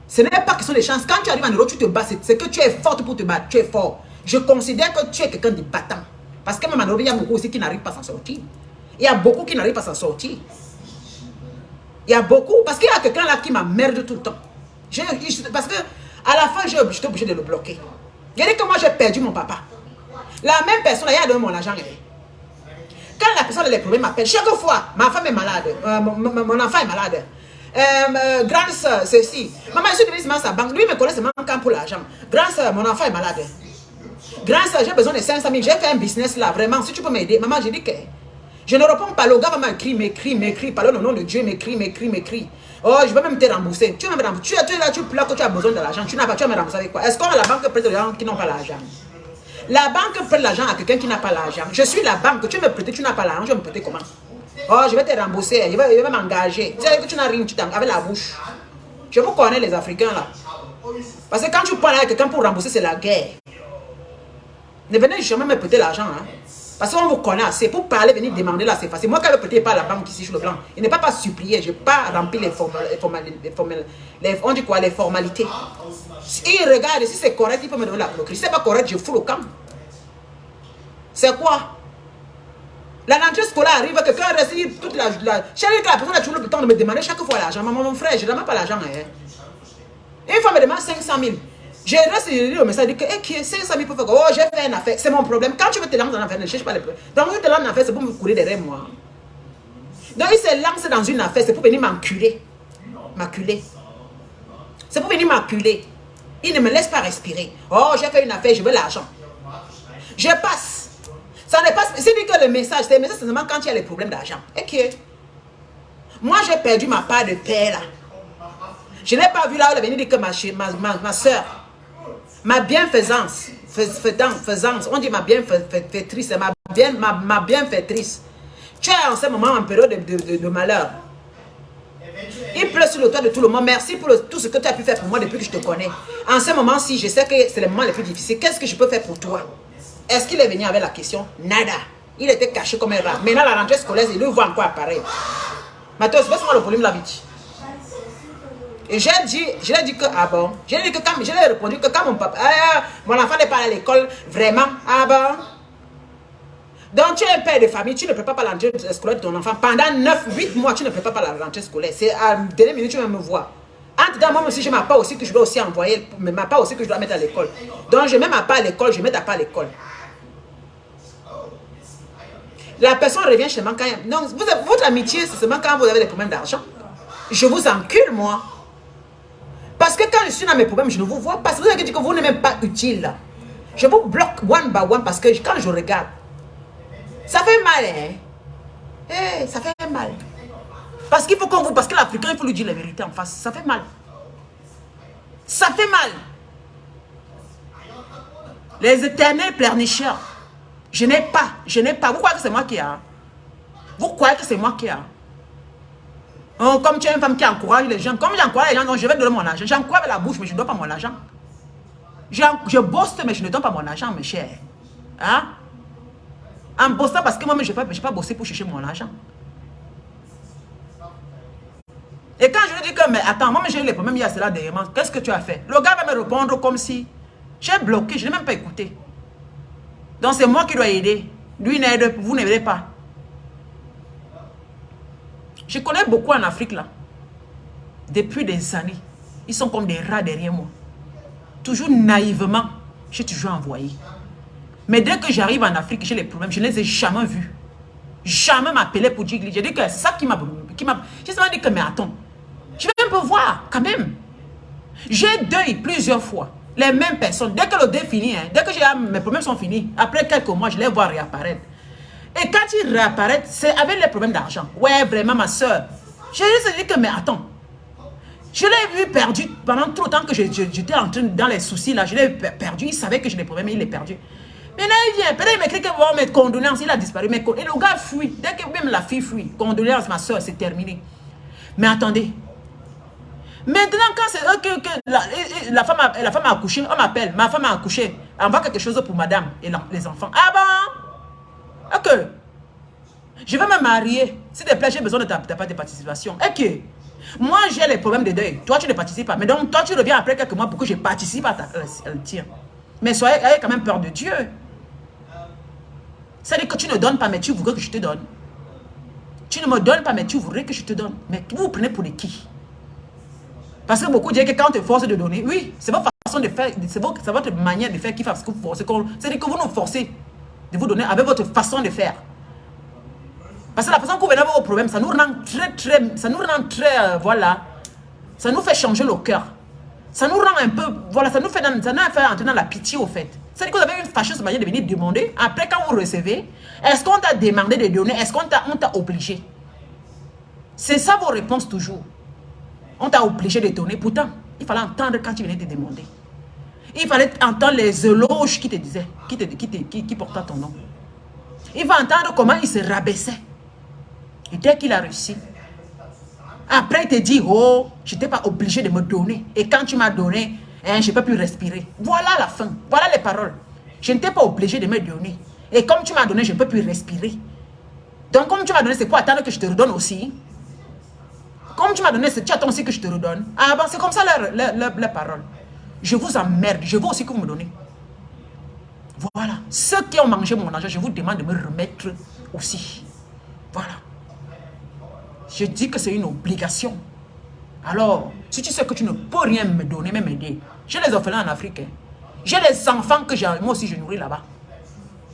Ce n'est pas question de chance. Quand tu arrives en Europe, tu te bats. C'est que tu es forte pour te battre. Tu es fort. Je considère que tu es quelqu'un de battant. Parce que même en Europe, il y a beaucoup aussi qui n'arrivent pas à s'en sortir. Il y a beaucoup qui n'arrivent pas à s'en sortir. Il y a beaucoup. Parce qu'il y a quelqu'un là qui m'emmerde tout le temps. Parce que à la fin, j'étais obligé de le bloquer. Il a dit que moi, j'ai perdu mon papa. La même personne, il a donné mon argent. Quand la personne a des problèmes, m'appelle. Chaque fois, ma femme est malade. Mon enfant est malade. Grande soeur, ceci. Maman, je suis venue à sa banque. Lui, il me connaît seulement quand pour l'argent. Grande soeur, mon enfant est malade. Grande soeur, j'ai besoin de 500 000. J'ai fait un business là, vraiment. Si tu peux m'aider. Maman, j'ai dit que je ne réponds pas. Le gars va m'écrire. Parle au nom de Dieu, m'écrit. Oh, je vais même te rembourser. Tu vas me rembourser. Tu es là, tu pleures que tu as besoin de l'argent. Tu vas me rembourser avec quoi? Est-ce qu'on a la banque prête aux gens qui n'ont pas l'argent? La banque prête l'argent à quelqu'un qui n'a pas l'argent. Je suis la banque. Tu me prêtes, tu n'as pas l'argent. Je vais me prêter comment? Oh, je vais te rembourser. Je vais m'engager. Tu sais que tu n'as rien, tu t'engages avec la bouche. Je vous connais les Africains là. Parce que quand tu parles avec quelqu'un pour rembourser, c'est la guerre. Ne venez jamais me prêter l'argent. Hein? Parce qu'on vous connaît assez. Pour parler, venir demander là, c'est facile. Moi, quand je ne prêtais pas à la banque ici sur le blanc, il n'est pas supplier. Je n'ai pas rempli les formalités. Il regarde, si c'est correct, il peut me donner la bloquerie. Si ce n'est pas correct, je fous le camp. C'est quoi? La rentrée scolaire arrive, quelqu'un reste toute la... Chérie, la personne a toujours le temps de me demander chaque fois l'argent. Mon frère, je ne demande pas l'argent. Hein. Une fois, me demande 500 000. Je reste le message, dit que 500 000 pour faire. Oh, j'ai fait une affaire. C'est mon problème. Quand tu veux te lancer dans l'affaire, ne cherche pas les problèmes. Donc, tu te lances dans l'affaire, c'est pour me courir derrière moi. Donc, il se lance dans une affaire, c'est pour venir m'enculer. M'enculer. C'est pour venir m'enculer. Il ne me laisse pas respirer. Oh, j'ai fait une affaire, je veux l'argent. Je passe. Ça n'est pas. C'est dit que le message, c'est seulement quand il y a les problèmes d'argent. Et que moi, j'ai perdu ma part de paix là. Je n'ai pas vu là où elle est venue dire que ma soeur, ma bienfaisance, on dit ma bienfaitrice, ma bienfaitrice. Tu es en ce moment en période de malheur. Il pleut sur le toit de tout le monde. Merci pour tout ce que tu as pu faire pour moi depuis que je te connais. En ce moment-ci, je sais que c'est le moment le plus difficile. Qu'est-ce que je peux faire pour toi? Est-ce qu'il est venu avec la question? Nada. Il était caché comme un rat. Maintenant, la rentrée scolaire, il le voit encore apparaître. Matos, baisse-moi le volume là vite. Et je lui ai dit que, ah bon, je lui ai répondu que quand mon papa, mon enfant n'est pas à l'école, vraiment, ah bon. Donc tu es un père de famille, tu ne prépares pas la rentrée scolaire de ton enfant. Pendant 9-8 mois, tu ne prépares pas la rentrée scolaire. C'est à la dernière minute, tu vas me voir. Entre temps, moi aussi, je ne m'appelle aussi que je dois aussi envoyer, mais ma part aussi que je dois mettre à l'école. Donc je mets ma part à l'école, je mets ta part à l'école. La personne revient chez moi quand... Non, votre amitié, c'est seulement quand vous avez des problèmes d'argent. Je vous encule, moi. Parce que quand je suis dans mes problèmes, je ne vous vois pas. Parce que vous avez dit que vous n'êtes même pas utile. Je vous bloque one by one parce que quand je regarde, ça fait mal, hein? Hey, ça fait mal. Parce qu'il faut qu'on vous... Parce que l'Africain, il faut lui dire la vérité en face. Ça fait mal. Ça fait mal. Les éternels pleurnicheurs. Je n'ai pas. Vous croyez que c'est moi qui ai? Vous croyez que c'est moi qui ai? Oh, comme tu es une femme qui encourage les gens. Comme j'encourage les gens, donc je vais donner mon argent. J'encourage la bouche, mais je ne donne pas mon argent. Je bosse, mais je ne donne pas mon argent, mes chers. Hein? En bossant, parce que moi, je n'ai pas bossé pour chercher mon argent. Et quand je lui dis que, mais attends, moi, j'ai eu les problèmes, il y a cela derrière moi. Qu'est-ce que tu as fait? Le gars va me répondre comme si j'ai bloqué, je n'ai même pas écouté. Donc, c'est moi qui dois aider. Lui n'aide, vous n'aidez pas. Je connais beaucoup en Afrique, là. Depuis des années. Ils sont comme des rats derrière moi. Toujours naïvement, j'ai toujours envoyé. Mais dès que j'arrive en Afrique, j'ai les problèmes, je ne les ai jamais vus. Jamais m'appeler pour dire. J'ai dit que c'est ça qui m'a... J'ai seulement dit que, mais attends, je vais un peu voir, quand même. J'ai deuil plusieurs fois. Les mêmes personnes. Dès que le deuil finit, hein, dès que mes problèmes sont finis, après quelques mois, je les vois réapparaître. Et quand ils réapparaissent, c'est avec les problèmes d'argent. Ouais, vraiment, ma soeur. J'ai juste dit que, mais attends. Je l'ai vu perdu pendant trop de temps que j'étais en train dans les soucis, là. Je l'ai perdu. Il savait que j'ai des problèmes, mais il est perdu. Maintenant, il vient. Peut-être il m'écrit qu'il va mettre condoléances. Il a disparu. Et le gars fuit. Dès que même la fille fuit. Condoléances, ma soeur, c'est terminé. Mais attendez. Maintenant, quand c'est eux que la femme a accouché, on m'appelle. Ma femme a accouché. Envoie quelque chose pour madame et les enfants. Ah bon? Ok. Je vais me marier. S'il te plaît, j'ai besoin de ta part de participation. Ok. Moi, j'ai les problèmes de deuil. Toi, tu ne participes pas. Mais donc, toi, tu reviens après quelques mois pour que je participe à le tien. Mais ayez quand même peur de Dieu. C'est-à-dire que tu ne donnes pas, mais tu voudrais que je te donne. Tu ne me donnes pas, mais tu voudrais que je te donne. Mais vous vous prenez pour les qui? Parce que beaucoup disent que quand on te force de donner, oui, c'est votre façon de faire, c'est votre manière de faire qui fait ce que vous forcez. C'est-à-dire que vous nous forcez de vous donner avec votre façon de faire. Parce que la façon que vous venez avec vos problèmes, ça nous rend très, voilà, ça nous fait changer le cœur. Ça nous rend un peu, voilà, ça nous fait entrer dans la pitié au fait. C'est-à-dire que vous avez une fâcheuse manière de venir demander. Après, quand vous recevez, est-ce qu'on t'a demandé de donner? Est-ce qu'on t'a obligé? C'est ça vos réponses toujours. On t'a obligé de donner. Pourtant, il fallait entendre quand tu venais te demander. Il fallait entendre les éloges qui te disaient, qui portaient ton nom. Il va entendre comment il se rabaissait. Et dès qu'il a réussi, après il te dit, oh, je n'étais pas obligé de me donner. Et quand tu m'as donné, hein, je ne peux plus respirer. Voilà la fin. Voilà les paroles. Je n'étais pas obligé de me donner. Et comme tu m'as donné, je ne peux plus respirer. Donc comme tu m'as donné, c'est pour attendre que je te redonne aussi. Comme tu m'as donné, tu attends aussi que je te redonne. Ah bon, c'est comme ça les paroles. Je vous emmerde. Je veux aussi que vous me donnez. Voilà. Ceux qui ont mangé mon argent, je vous demande de me remettre aussi. Voilà. Je dis que c'est une obligation. Alors, si tu sais que tu ne peux rien me donner, même m'aider. J'ai les orphelins en Afrique. Hein. J'ai les enfants que moi aussi je nourris là-bas.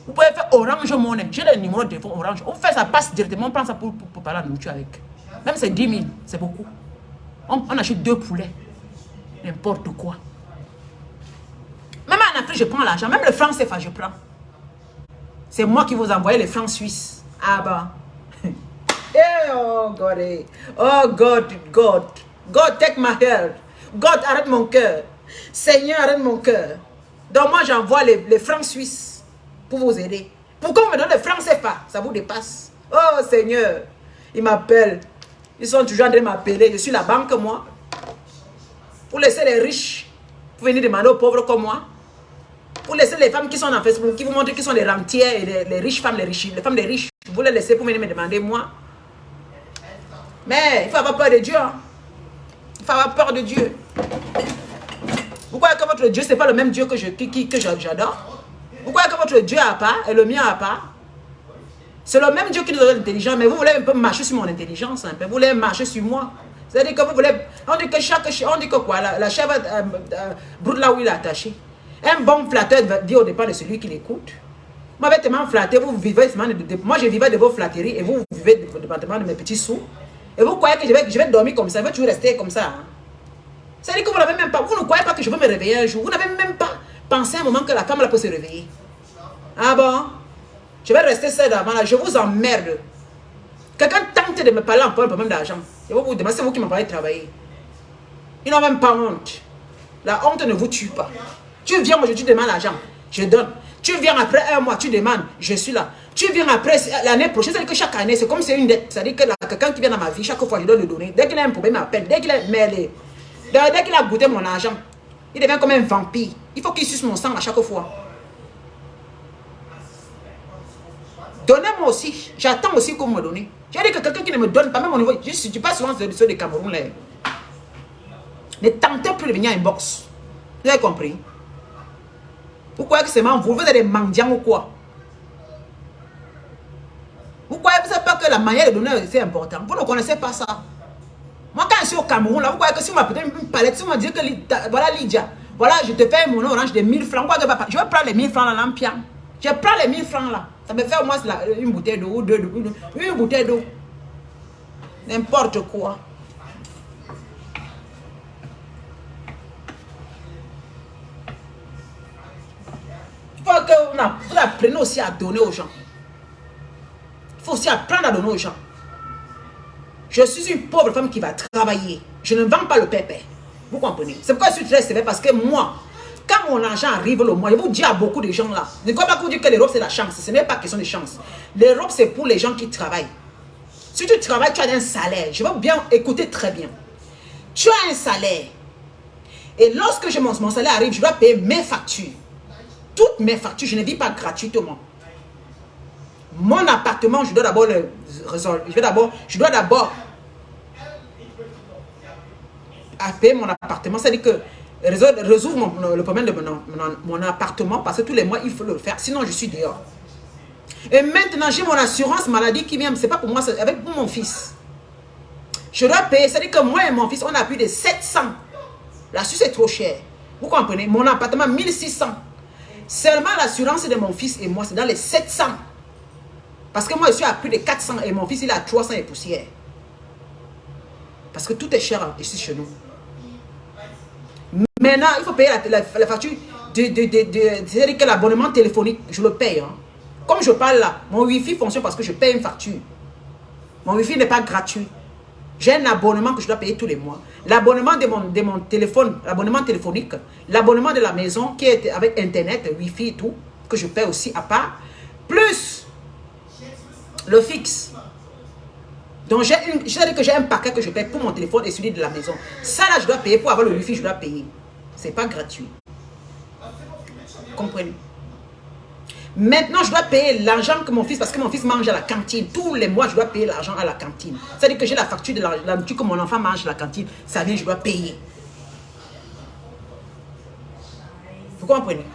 Vous pouvez faire Orange Money. J'ai les numéros de téléphone Orange. On fait ça, passe directement, on prend ça pour parler à la nourriture avec. Même c'est 10 000, c'est beaucoup. On achète 2 poulets. N'importe quoi. Même en Afrique, je prends l'argent. Même le franc CFA, je prends. C'est moi qui vous envoie les francs suisses. Ah bah. Oh God, oh God, God, take my heart. God, arrête mon cœur. Seigneur, arrête mon cœur. Donc moi, j'envoie les francs suisses pour vous aider. Pourquoi on me donne les francs CFA? Ça vous dépasse. Oh Seigneur, ils m'appellent. Ils sont toujours en train de m'appeler. Je suis la banque, moi. Pour laisser les riches, pour venir demander aux pauvres comme moi. Pour laisser les femmes qui sont dans Facebook, qui vous montrent qu'ils sont les rentiers et les riches femmes, les femmes des riches. Vous les laissez pour venir me demander, moi. Mais il faut avoir peur de Dieu. Hein. Il faut avoir peur de Dieu. Vous croyez que votre Dieu, ce n'est pas le même Dieu que j'adore? Vous croyez que votre Dieu a part et le mien a part? C'est le même Dieu qui nous donne l'intelligence, mais vous voulez un peu marcher sur mon intelligence, un peu. Vous voulez marcher sur moi. C'est-à-dire que vous voulez... On dit que quoi? La chèvre brûle là où il est attaché. Un bon flatteur va dire au départ de celui qui l'écoute. Moi, avec tellement flatté, vous vivez... Moi, je vivais de vos flatteries et vous vivez du département de mes petits sous. Et vous croyez que je vais dormir comme ça, je vais toujours rester comme ça. Hein? C'est-à-dire que vous n'avez même pas... Vous ne croyez pas que je vais me réveiller un jour. Vous n'avez même pas pensé un moment que la femme là peut se réveiller. Ah bon? Je vais rester seul devant là. Je vous emmerde. Quelqu'un tente de me parler encore un problème d'argent. Je vais vous demander, c'est vous qui m'envoyez travailler. Ils n'ont même pas honte. La honte ne vous tue pas. Tu viens aujourd'hui, tu demandes l'argent. Je donne. Tu viens après un mois, tu demandes. Je suis là. Tu viens après l'année prochaine. C'est-à-dire que chaque année, c'est comme c'est une dette. C'est-à-dire que quelqu'un qui vient dans ma vie, chaque fois, je dois le donner. Dès qu'il a un problème, il m'appelle. Dès qu'il a mêlé. Dès qu'il a goûté mon argent, il devient comme un vampire. Il faut qu'il suce mon sang à chaque fois. Donnez-moi aussi. J'attends aussi qu'on me donne. J'ai dit que quelqu'un qui ne me donne pas, même au niveau. Je ne suis pas souvent sur des Cameroun. Là. Ne tentez plus de venir en box. Vous avez compris? Pourquoi que c'est moi? Vous êtes des mendiants ou quoi? Vous croyez que vous ne savez pas que la manière de donner c'est important? Vous ne connaissez pas ça. Moi, quand je suis au Cameroun, là, vous croyez que si on m'a peut-être une palette, si on m'a dit que voilà Lydia, voilà, je te fais mon orange de 1000 francs. Je vais prendre les 1000 francs là, l'ampian. Je prends les 1000 francs là. Ça me fait au moins une bouteille d'eau ou deux, une bouteille d'eau. N'importe quoi. Il faut que vous appreniez aussi à donner aux gens. Il faut aussi apprendre à donner aux gens. Je suis une pauvre femme qui va travailler. Je ne vends pas le pépé. Vous comprenez? C'est pourquoi je suis très sévère parce que moi, quand mon argent arrive le mois, je vous dis à beaucoup de gens là, ne crois pas que vous dites que l'Europe c'est la chance. Ce n'est pas question de chance. L'Europe c'est pour les gens qui travaillent. Si tu travailles, tu as un salaire. Je veux bien écouter très bien. Tu as un salaire. Et lorsque mon salaire arrive, je dois payer mes factures. Toutes mes factures, je ne vis pas gratuitement. Mon appartement, je dois d'abord le résolver. Je dois d'abord à payer mon appartement. C'est-à-dire que résoudre le problème de mon appartement, parce que tous les mois, il faut le faire. Sinon, je suis dehors. Et maintenant, j'ai mon assurance maladie qui vient. Ce n'est pas pour moi, c'est avec mon fils. Je dois payer. C'est-à-dire que moi et mon fils, on a plus de 700. La Suisse est trop chère. Vous comprenez? Mon appartement, 1600. Seulement l'assurance de mon fils et moi, c'est dans les 700. Parce que moi, je suis à plus de 400 et mon fils, il est à 300 et poussière. Parce que tout est cher ici chez nous. Maintenant, il faut payer la facture. C'est-à-dire que l'abonnement téléphonique, je le paye. Hein. Comme je parle là, mon Wi-Fi fonctionne parce que je paye une facture. Mon Wi-Fi n'est pas gratuit. J'ai un abonnement que je dois payer tous les mois. L'abonnement de mon téléphone, l'abonnement téléphonique, l'abonnement de la maison qui est avec Internet, Wi-Fi et tout, que je paye aussi à part, plus le fixe. Donc, c'est-à-dire que j'ai un paquet que je paye pour mon téléphone et celui de la maison. Ça, là, je dois payer. Pour avoir le Wi-Fi, je dois payer. Ce n'est pas gratuit. Comprenez? Maintenant, je dois payer l'argent que mon fils, parce que mon fils mange à la cantine. Tous les mois, je dois payer l'argent à la cantine. C'est-à-dire que j'ai la facture de la nourriture que mon enfant mange à la cantine. Ça vient, je dois payer. Vous comprenez?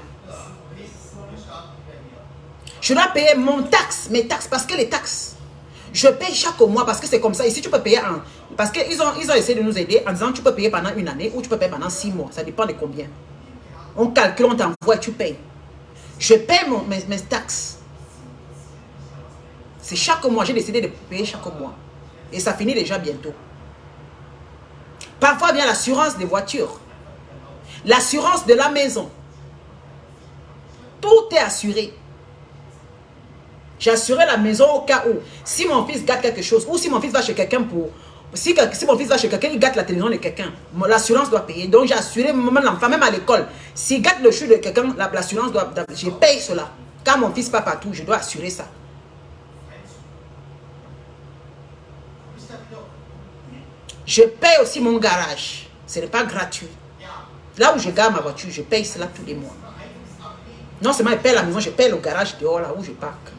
Je dois payer mes taxes, parce que les taxes, je paye chaque mois, parce que c'est comme ça. Ici, tu peux payer parce qu'ils ont essayé de nous aider en disant tu peux payer pendant une année ou tu peux payer pendant 6 mois. Ça dépend de combien. On calcule, on t'envoie et tu payes. Je paye mes taxes. C'est chaque mois. J'ai décidé de payer chaque mois. Et ça finit déjà bientôt. Parfois vient l'assurance des voitures. L'assurance de la maison. Tout est assuré. J'ai assuré la maison au cas où, si mon fils gâte quelque chose, ou si mon fils va chez quelqu'un pour... Si mon fils va chez quelqu'un, il gâte la télévision de quelqu'un, l'assurance doit payer. Donc j'ai assuré même l'enfant, même à l'école. S'il gâte le chou de quelqu'un, l'assurance doit... Je paye cela. Quand mon fils part partout, je dois assurer ça. Je paye aussi mon garage. Ce n'est pas gratuit. Là où je garde ma voiture, je paye cela tous les mois. Non seulement je paye la maison, je paye le garage dehors, là où je parque.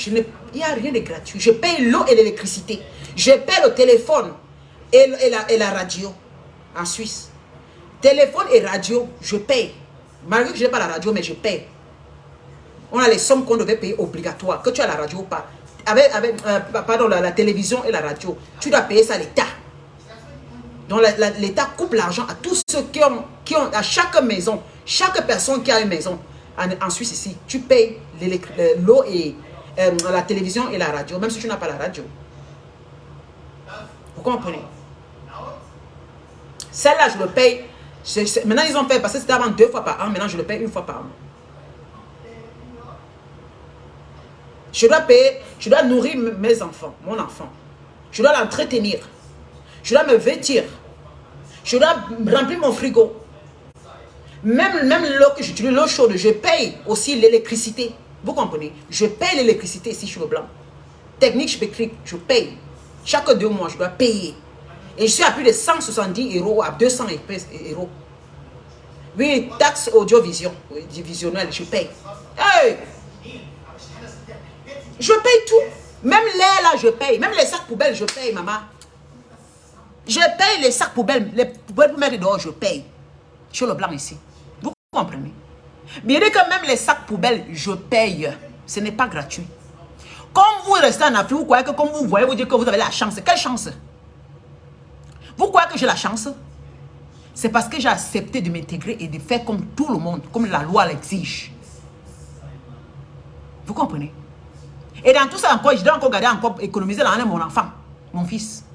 Il n'y a rien de gratuit. Je paye l'eau et l'électricité. Je paye le téléphone et la radio en Suisse. Téléphone et radio, je paye. Malgré que je n'ai pas la radio, mais je paye. On a les sommes qu'on devait payer obligatoires. Que tu as la radio ou pas. Pardon, la télévision et la radio. Tu dois payer ça à l'État. Donc l'État coupe l'argent à tous ceux qui ont à chaque maison, chaque personne qui a une maison en Suisse ici, tu payes l'eau et la télévision et la radio, même si tu n'as pas la radio. Vous comprenez? Celle-là, je le paye. Maintenant, ils ont fait, parce que c'était avant 2 fois par an, maintenant je le paye 1 fois par an. Je dois payer, je dois nourrir mes enfants, mon enfant. Je dois l'entretenir. Je dois me vêtir. Je dois remplir mon frigo. Même l'eau que j'utilise, l'eau chaude, je paye aussi l'électricité. Vous comprenez? Je paye l'électricité ici sur le blanc. Technique spectrique, je paye. Chaque 2 mois, je dois payer. Et je suis à plus de 170 € à 200 €. Oui, taxe audiovisuelle, je paye. Hey! Je paye tout. Même l'air là, je paye. Même les sacs poubelles, je paye, maman. Je paye les sacs poubelles. Les poubelles pour mettre dehors, je paye. Sur le blanc ici. Vous comprenez? Bien que même les sacs poubelles, je paye. Ce n'est pas gratuit. Comme vous restez en Afrique, vous croyez que comme vous voyez, vous dites que vous avez la chance. Quelle chance? Vous croyez que j'ai la chance? C'est parce que j'ai accepté de m'intégrer et de faire comme tout le monde, comme la loi l'exige. Vous comprenez? Et dans tout ça encore, je dois encore garder, encore économiser l'argent de mon enfant, mon fils.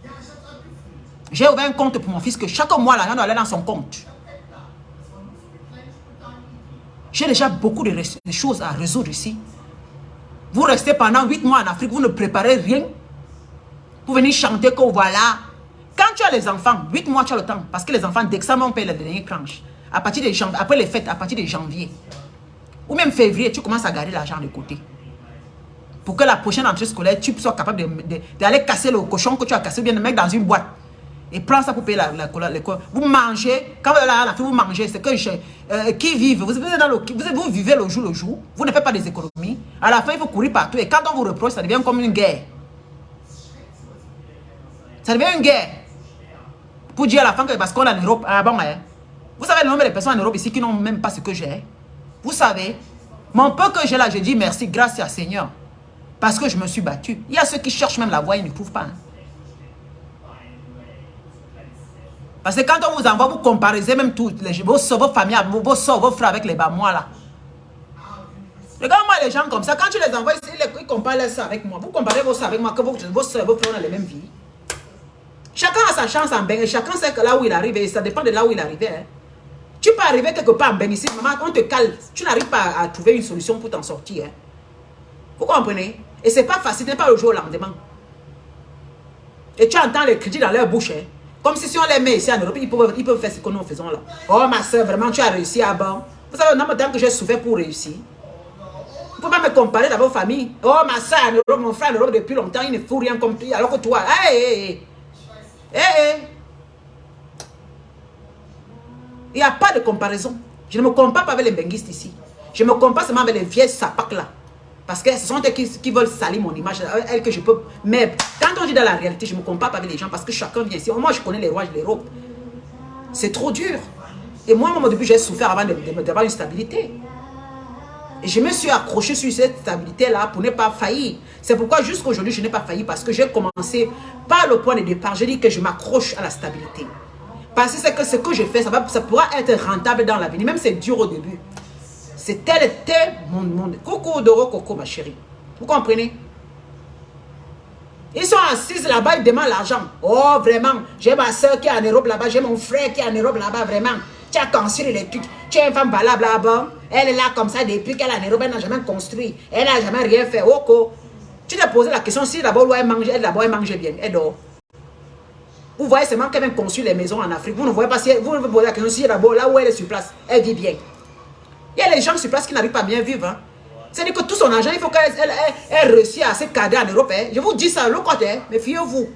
J'ai ouvert un compte pour mon fils que chaque mois, l'argent doit aller dans son compte. J'ai déjà beaucoup de choses à résoudre ici. Vous restez pendant 8 mois en Afrique, vous ne préparez rien. Vous venez chanter que voilà. Quand tu as les enfants, 8 mois tu as le temps. Parce que les enfants, d'examen, on paye la dernière tranche. À partir de janvier, après les fêtes, à partir de janvier. Ou même février, tu commences à garder l'argent de côté. Pour que la prochaine rentrée scolaire, tu sois capable d'aller casser le cochon que tu as cassé, ou bien de mettre dans une boîte. Et prends ça pour payer l'école. Vous mangez, quand vous allez à la fin, vous mangez, c'est que qui vivent, vous vivez le jour, vous ne faites pas des économies. À la fin, il faut courir partout. Et quand on vous reproche, ça devient comme une guerre. Ça devient une guerre. Pour dire à la fin que parce qu'on est en Europe, ah bon, hein. Vous savez le nombre de personnes en Europe ici qui n'ont même pas ce que j'ai. Vous savez, mon peu que j'ai là, je dis merci, grâce à Seigneur. Parce que je me suis battu. Il y a ceux qui cherchent même la voie, ils ne trouvent pas. Hein. Parce que quand on vous envoie, vous comparez même tous vos soeurs, vos familles, vos soeurs, vos frères avec les bas moi là. Regarde-moi les gens comme ça, quand tu les envoies, ils comparent ça avec moi. Vous comparez vos soeurs avec moi, que vos soeurs, vos frères ont les mêmes vies. Chacun a sa chance en Beng, chacun sait que là où il arrive, et ça dépend de là où il arrive. Hein. Tu peux arriver quelque part en Beng ici, maman, on te cale, tu n'arrives pas à trouver une solution pour t'en sortir. Hein. Vous comprenez? Et c'est pas facile, ce n'est pas le jour au lendemain. Et tu entends les critiques dans leur bouche. Hein. Comme si on les met ici en Europe, ils peuvent faire ce que nous faisons là. Oh ma soeur, vraiment tu as réussi à bas. Vous savez le nombre de temps que j'ai souffert pour réussir. Vous ne pouvez pas me comparer dans vos familles. Oh ma soeur en Europe, mon frère en Europe depuis longtemps, il ne fout rien comme toi. Alors que toi, il n'y a pas de comparaison. Je ne me compare pas avec les benguistes ici. Je me compare seulement avec les vieilles sapacs là. Parce que ce sont elles qui veulent salir mon image, elles que je peux... Mais quand on dit dans la réalité, je ne me compare pas avec les gens parce que chacun vient ici. Moi, je connais les rois de l'Europe. C'est trop dur. Et moi, au début, j'ai souffert avant d'avoir une stabilité. Et je me suis accroché sur cette stabilité-là pour ne pas faillir. C'est pourquoi jusqu'à aujourd'hui, je n'ai pas failli parce que j'ai commencé par le point de départ. J'ai dit que je m'accroche à la stabilité. Parce que c'est que ce que je fais, ça pourra être rentable dans l'avenir. Même si c'est dur au début. C'est tel était mon monde. Coucou Doro Coco, ma chérie. Vous comprenez? Ils sont assis là-bas, ils demandent l'argent. Oh, vraiment, j'ai ma soeur qui est en Europe là-bas, j'ai mon frère qui est en Europe là-bas, vraiment. Tu as construit les trucs. Tu es une femme valable là-bas. Elle est là comme ça depuis qu'elle est en Europe, elle n'a jamais construit. Elle n'a jamais rien fait. Oko. Tu t'es posé la question si d'abord elle mange, elle mange bien. Elle dort. Vous voyez seulement qu'elle vient construire les maisons en Afrique. Vous ne voyez pas si vous vous posez la question si d'abord là où elle est sur place, elle vit bien. Il y a les gens sur place qui n'arrivent pas à bien vivre. Hein. C'est-à-dire que tout son argent, il faut qu'elle réussisse à se cadrer en Europe. Hein. Je vous dis ça, le côté, méfiez-vous.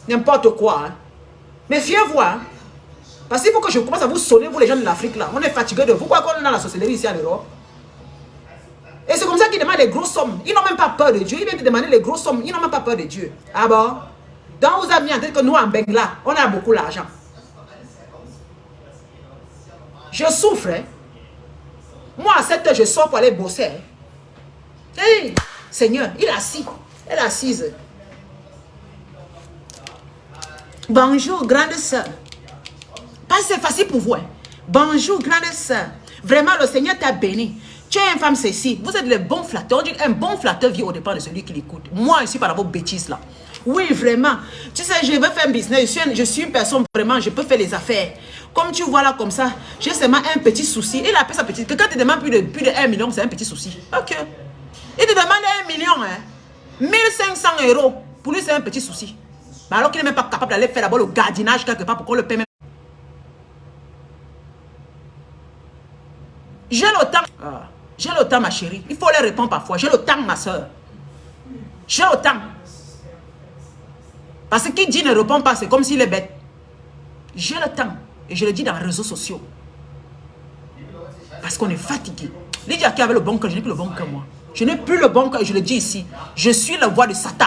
N'importe quoi. Hein. Méfiez-vous. Hein. Parce qu'il faut que je commence à vous sonner, vous les gens de l'Afrique là. On est fatigué de vous. Pourquoi on est dans la sorcellerie ici en Europe? Et c'est comme ça qu'ils demandent les grosses sommes. Ils n'ont même pas peur de Dieu. Ils viennent te demander les grosses sommes. Ils n'ont même pas peur de Dieu. Ah bon? Donc vous avez mis en tête que nous en Bengla, on a beaucoup d'argent. Je souffre. Hein. Moi, à 7 heures, je sors pour aller bosser. Hein. Hey, Seigneur, il est assis. Elle est assise. Bonjour, grande soeur. Pas c'est facile pour vous. Hein. Bonjour, grande soeur. Vraiment, le Seigneur t'a béni. Tu es une femme ceci. Vous êtes le bon flatteur. On dit un bon flatteur vit au départ de celui qui l'écoute. Moi, je suis par vos bêtises là. Oui, vraiment. Tu sais, je veux faire un business. Je suis une personne, vraiment, je peux faire les affaires. Comme tu vois là, comme ça, j'ai seulement un petit souci. Il appelle ça petit. Que quand tu demandes plus de 1 million, c'est un petit souci. Ok. Il te demande 1 million, hein. 1500 €. Pour lui, c'est un petit souci. Mais alors qu'il n'est même pas capable d'aller faire d'abord le gardinage quelque part pour qu'on le paie même. J'ai le temps. J'ai le temps, ma chérie. Il faut les répondre parfois. J'ai le temps, ma soeur. J'ai le temps. Parce que qui dit ne répond pas, c'est comme s'il est bête. J'ai le temps. Et je le dis dans les réseaux sociaux. Parce qu'on est fatigué. Lydia qui avait le bon cœur, je n'ai plus le bon cœur, moi. Je n'ai plus le bon cœur, et je le dis ici. Je suis la voix de Satan.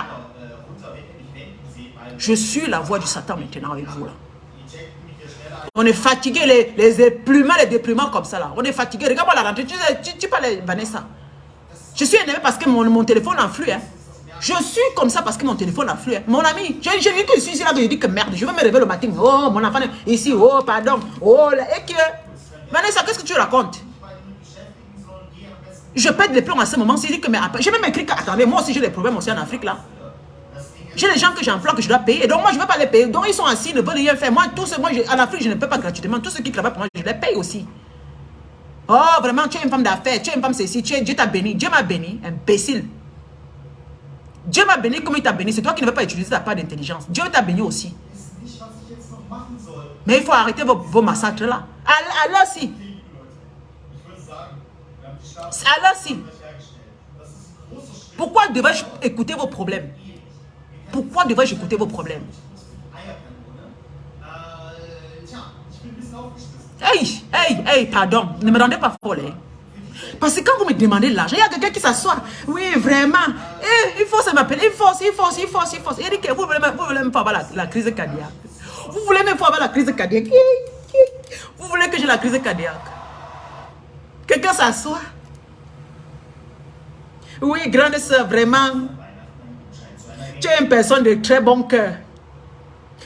Je suis la voix du Satan maintenant avec vous, là. On est fatigué, les éplumains, les déprimants comme ça, là. On est fatigué. Regarde-moi la rentrée. Tu parles, Vanessa. Je suis énervé parce que mon téléphone enflue, hein. Je suis comme ça parce que mon téléphone a flué. Mon ami, j'ai vu que je suis ici là, je dis que merde, je vais me réveiller le matin. Oh, mon enfant est ici, oh, pardon. Oh, et que... Vanessa, qu'est-ce que tu racontes? Je pète les plombs à ce moment. Je que j'ai même écrit que, attendez, moi aussi j'ai des problèmes aussi en Afrique là. J'ai des gens que j'emploie que je dois payer. Donc moi je ne vais pas les payer. Donc ils sont assis, ils ne veulent rien faire. Moi, en Afrique, je ne peux pas gratuitement. Tous ceux qui travaillent pour moi, je les paye aussi. Oh, vraiment, tu es une femme d'affaires, tu es une femme ceci, Dieu t'a béni. Dieu m'a béni, imbécile. Dieu m'a béni comme il t'a béni. C'est toi qui ne veux pas utiliser ta part d'intelligence. Dieu t'a béni aussi. Mais il faut arrêter vos massacres là. Alors si. Alors si. Pourquoi devrais-je écouter vos problèmes? Pourquoi devrais-je écouter vos problèmes? Hey, pardon. Ne me rendez pas folle. Hein. Parce que quand vous me demandez de l'argent, il y a quelqu'un qui s'assoit. Oui, vraiment. Il faut se m'appeler. Il force. Il dit que vous voulez même pas avoir la crise cardiaque. Vous voulez même avoir la crise cardiaque? Vous voulez que j'ai la crise cardiaque? Quelqu'un s'assoit? Oui, grande soeur, vraiment. Tu es une personne de très bon cœur.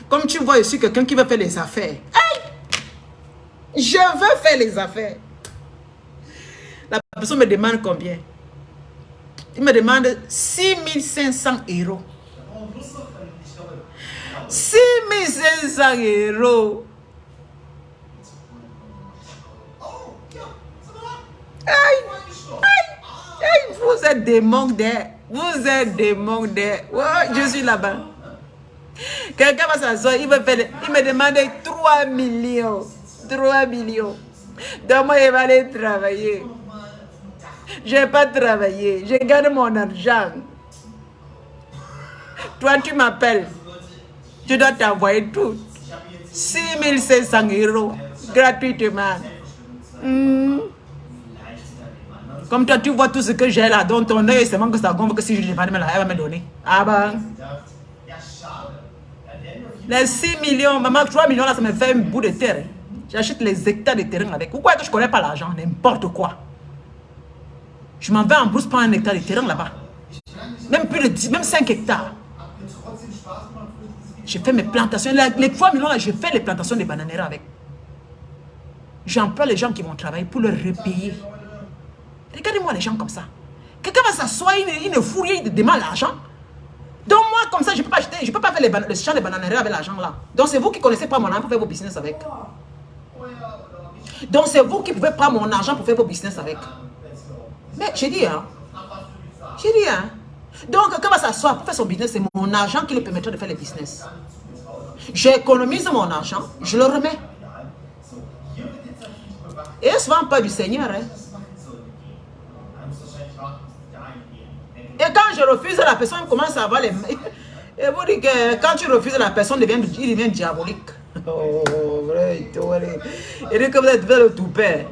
Comme tu vois, je suis quelqu'un qui veut faire les affaires. Hey! Je veux faire les affaires. La personne me demande combien? Il me demande 6500 €. 6500 €. Aïe, aïe, aïe, vous êtes des manques d'air. Vous êtes des manques d'air. Oh, je suis là-bas. Quelqu'un va s'asseoir, il me demande 3 millions. 3 millions. Donc moi, je vais aller travailler. Je n'ai pas travaillé. Je gagne mon argent. Toi, tu m'appelles. Tu dois t'envoyer tout. 6500 € gratuitement. Comme toi, tu vois tout ce que j'ai là, dans ton œil, c'est vraiment que ça gonfle que si je ne pas, elle va me donner. Ah ben. Les 6 millions, maman, 3 millions là, ça me fait un bout de terre. J'achète les hectares de terrain avec. Pourquoi que je ne connais pas l'argent? N'importe quoi. Je m'en vais en brousse pour un hectare de terrain là-bas. Même plus de 10, même 5 hectares. J'ai fait mes plantations. Les 3 millions là, je fais les plantations de bananeraies avec. J'emploie les gens qui vont travailler pour leur repayer. Regardez-moi les gens comme ça. Quelqu'un va s'asseoir, il ne fout rien, il demande l'argent. Donc moi, comme ça, je ne peux pas acheter, je ne peux pas faire le champ de bananeraies avec l'argent là. Donc c'est vous qui ne connaissez pas mon argent pour faire vos business avec. Donc c'est vous qui pouvez prendre mon argent pour faire vos business avec. Mais j'ai dit, hein. J'ai dit, hein. Donc quelqu'un va s'asseoir pour faire son business, c'est mon argent qui lui permettra de faire le business. J'économise mon argent, je le remets. Et souvent pas du Seigneur, hein. Et quand je refuse, la personne commence à avoir les... Et vous dites que quand tu refuses, la personne il devient diabolique. Oh, vrai, il dit que vous êtes le tout père.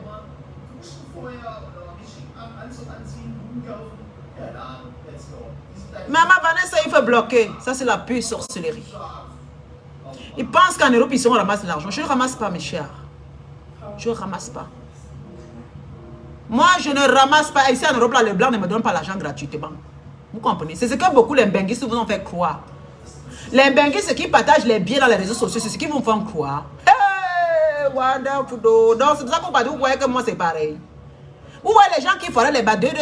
Maman Vanessa, il faut bloquer. Ça, c'est la pure sorcellerie. Ils pensent qu'en Europe, ils ramassent l'argent. Je ne ramasse pas, mes chers. Je ne ramasse pas. Moi, je ne ramasse pas. Ici en Europe, là, les blancs ne me donnent pas l'argent gratuitement. Vous comprenez? C'est ce que beaucoup les benguistes vous ont fait croire. Les benguistes qui partagent les biens dans les réseaux sociaux, c'est ce qu'ils vous font croire. Hey, wonderful. Donc, c'est pour ça que vous voyez que moi, c'est pareil. Vous voyez les gens qui feraient les bas 200.